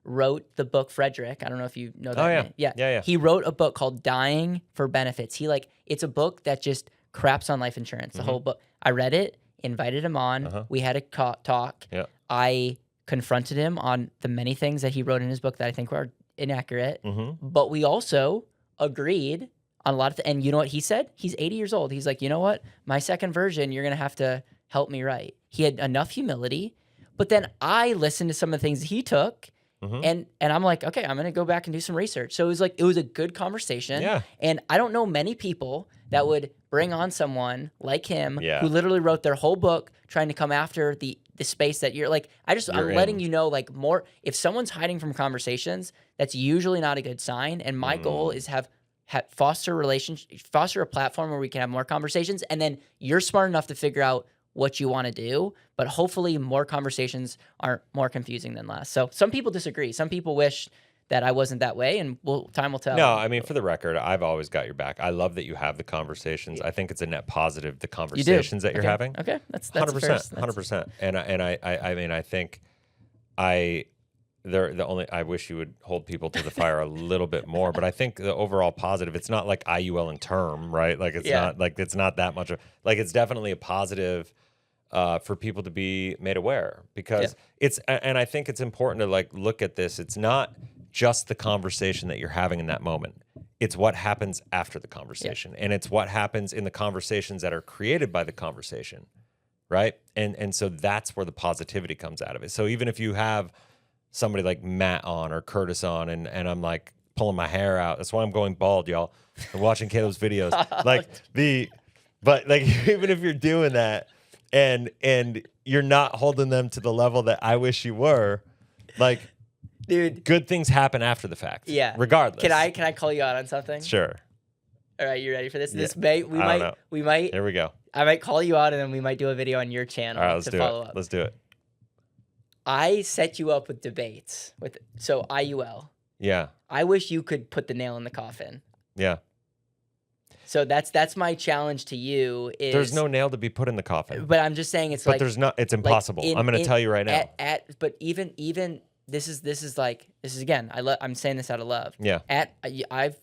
wrote the book Frederick. I don't know if you know that. Yeah. He wrote a book called Dying for Benefits. It's a book that just craps on life insurance. The whole book. I read it, invited him on. We had a talk. I confronted him on the many things that he wrote in his book that I think were inaccurate. But we also agreed on a lot of and you know what he said? He's 80 years old. He's like, you know what? My second version, you're going to have to help me write. He had enough humility, but then I listened to some of the things he took, And I'm like, okay, I'm gonna go back and do some research. So it was a good conversation. Yeah. And I don't know many people that would bring on someone like him Yeah. who literally wrote their whole book trying to come after the space that you're like. I'm letting you know, like, more. If someone's hiding from conversations, that's usually not a good sign. And my goal is foster a platform where we can have more conversations, and then you're smart enough to figure out what you want to do, but hopefully more conversations aren't more confusing than less. So some people disagree. Some people wish that I wasn't that way, and time will tell. No, I mean, for the record, I've always got your back. I love that you have the conversations. I think it's a net positive, the conversations that you're having. Okay, that's 100%, 100%. And I mean, I think I wish you would hold people to the fire a little bit more, but I think the overall positive, it's not like IUL in term, right? Like it's not that much like, it's definitely a positive for people to be made aware, because and I think it's important to like look at this. It's not just the conversation that you're having in that moment. It's what happens after the conversation, and it's what happens in the conversations that are created by the conversation, right? And so that's where the positivity comes out of it. So even if you have somebody like Matt on or Curtis on, and I'm like pulling my hair out. That's why I'm going bald, y'all. I'm watching Caleb's videos. But even if you're doing that and you're not holding them to the level that I wish you were, like, dude, good things happen after the fact. Yeah. Regardless. Can I call you out on something? Sure. All right, you ready for this? Yeah. We might. Here we go. I might call you out, and then we might do a video on your channel. All right, let's do follow it. up. Let's do it. I set you up with debates so IUL. Yeah. I wish you could put the nail in the coffin. Yeah. So that's my challenge to you. Is there's no nail to be put in the coffin. But I'm just saying it's it's impossible. I'm going to tell you right now. But even this is again, I'm saying this out of love. Yeah. I've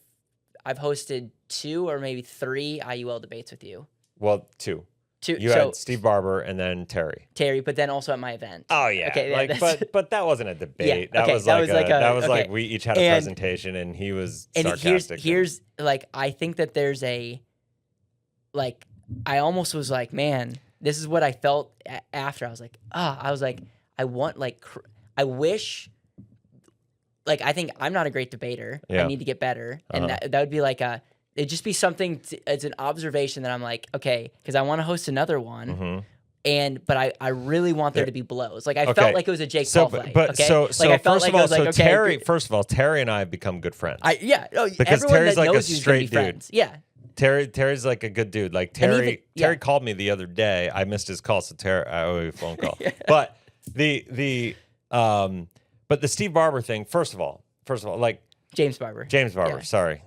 hosted 2 or maybe 3 IUL debates with you. Well, 2. You had Steve Barber and then Terry, but then also at my event. Oh yeah, okay, but that wasn't a debate. Yeah, that was like we each had a presentation, and he was sarcastic. Here's like, I think that there's I almost was like, man, this is what I felt after. I was like, I wish. Like, I think I'm not a great debater. Yeah. I need to get better, and that would be like it'd just be something. It's an observation that I'm like, okay, because I want to host another one, but I really want there to be blows. Like, I felt like it was a Jake Paul fight. First of all, Terry and I have become good friends. Because Terry's like a straight dude. Friends. Yeah. Terry's like a good dude. Like Terry called me the other day. I missed his call, so I owe you a phone call. But the Steve Barber thing. First of all, like James Barber. Yeah. Sorry,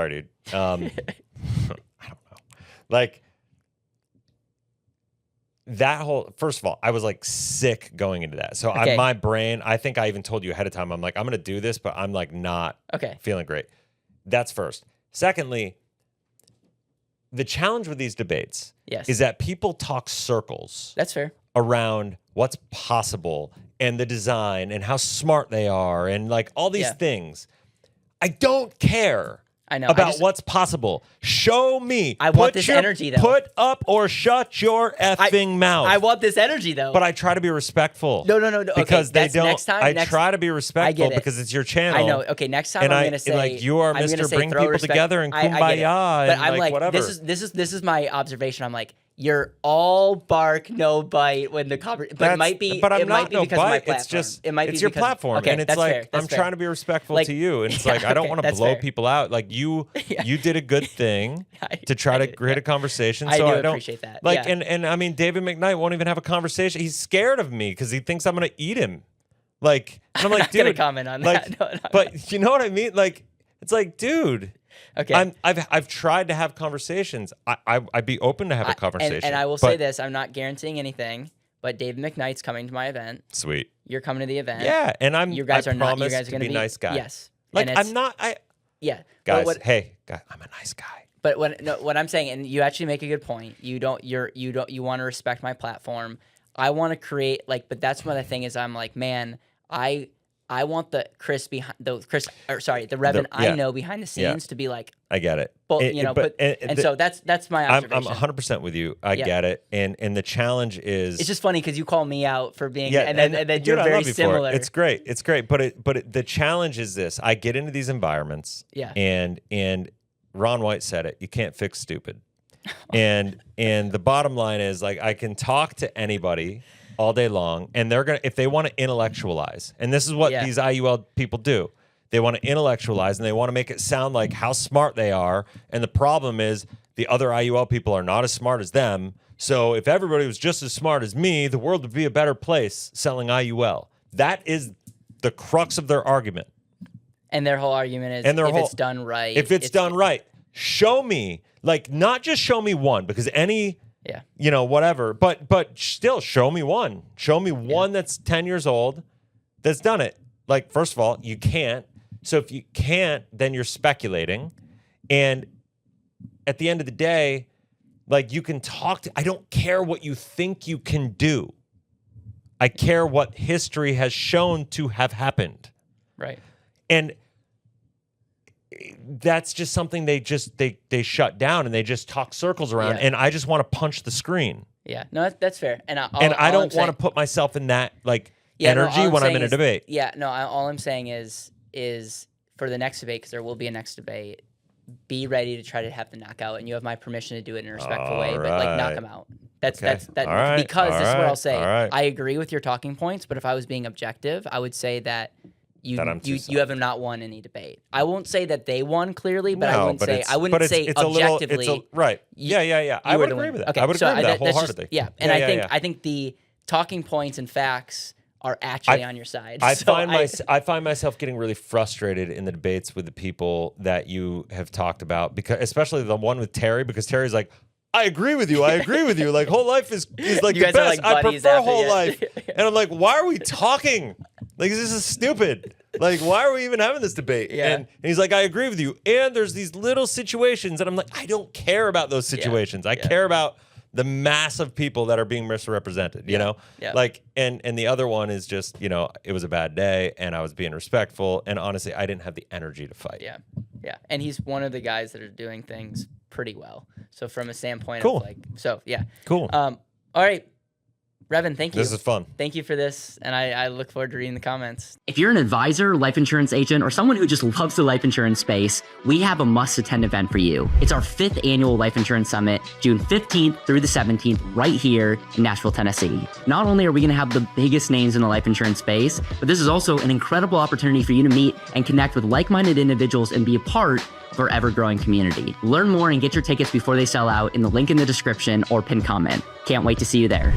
dude. I don't know. Like, that whole, first of all, I was like sick going into that. So my brain, I think I even told you ahead of time, I'm like, I'm going to do this, but I'm like not feeling great. That's first. Secondly, the challenge with these debates is that people talk circles. That's fair. Around what's possible and the design and how smart they are and like all these things. I don't care. I know. About what's possible. Show me. I want this energy, though. Put up or shut your effing mouth. I want this energy, though. But I try to be respectful. No. Because they don't. Next time, I try to be respectful because it's your channel. I know. Okay, next time I'm going to say, like, you are Mr. Bring people together and kumbaya. But I'm like, whatever. This is my observation. I'm like, you're all bark, no bite when the conversation. But it might be. But I'm it not might be no because bite. of my platform. It's just. It might it's be your because, platform, okay, and it's like I'm trying to be respectful to you, and it's like I don't want to blow people out. Like you did a good thing to try to create a conversation. So I don't appreciate that. Like, and I mean, David McKnight won't even have a conversation. He's scared of me because he thinks I'm gonna eat him. Like, and I'm like, dude, gonna comment on that. No, but you know what I mean? Like, it's like, dude. Okay. I've tried to have conversations. I'd be open to have a conversation. And I will say this: I'm not guaranteeing anything, but David McKnight's coming to my event. Sweet. You're coming to the event. Yeah, and you guys are going to be nice guy. Yes. Like, I'm not. Guys, I'm a nice guy. But what I'm saying, and you actually make a good point. You want to respect my platform. I want to create but that's one of the thing is I'm like, man, I I want the the Revan I know behind the scenes to be like, I get it. But so that's my observation. I'm 100% with you. I get it. And the challenge is, it's just funny because you call me out for being, and then you're very similar. It's great. But the challenge is this: I get into these environments, and Ron White said it: you can't fix stupid. And the bottom line is, like, I can talk to anybody all day long, and they're gonna, if they want to intellectualize, and this is what these IUL people do. They want to intellectualize, and they want to make it sound like how smart they are. And the problem is the other IUL people are not as smart as them. So if everybody was just as smart as me, the world would be a better place selling IUL. That is the crux of their argument. And their whole argument is, it's done right. If it's done right, show me, like, not just show me one, because whatever, but still show me one. Show me one that's 10 years old that's done it. Like, first of all, you can't. So if you can't, then you're speculating. And at the end of the day, like, you can talk to, I don't care what you think you can do. I care what history has shown to have happened. Right. And that's just something they shut down, and they just talk circles around. And I just want to punch the screen. Yeah. No, that's fair. And I don't want to put myself in that, like, energy when I'm in a debate. Yeah. No, all I'm saying is for the next debate, because there will be a next debate, be ready to try to have the knockout, and you have my permission to do it in a respectful way, but like, knock them out. That's because this is what I'll say. I agree with your talking points, but if I was being objective, I would say that you have not won any debate. I won't say that they won clearly, but I wouldn't say objectively. Right. Yeah. I would agree with that. I would agree with that wholeheartedly. And I think the talking points and facts are actually on your side. I find myself getting really frustrated in the debates with the people that you have talked about, because especially the one with Terry, because Terry's like, I agree with you. Like, whole life is like the best. I prefer whole life. And I'm like, why are we talking? Like, this is stupid. Like, why are we even having this debate? Yeah. And he's like, I agree with you. And there's these little situations, and I'm like, I don't care about those situations. I care about the mass of people that are being misrepresented, you know? Yeah. Like, and the other one is just, it was a bad day, and I was being respectful, and honestly, I didn't have the energy to fight. Yeah. And he's one of the guys that are doing things pretty well. So from a standpoint cool. of like, so yeah. Cool. All right. Revan, thank you. This is fun. Thank you for this, and I look forward to reading the comments. If you're an advisor, life insurance agent, or someone who just loves the life insurance space, we have a must-attend event for you. It's our 5th annual Life Insurance Summit, June 15th through the 17th, right here in Nashville, Tennessee. Not only are we going to have the biggest names in the life insurance space, but this is also an incredible opportunity for you to meet and connect with like-minded individuals and be a part of our ever-growing community. Learn more and get your tickets before they sell out in the link in the description or pinned comment. Can't wait to see you there.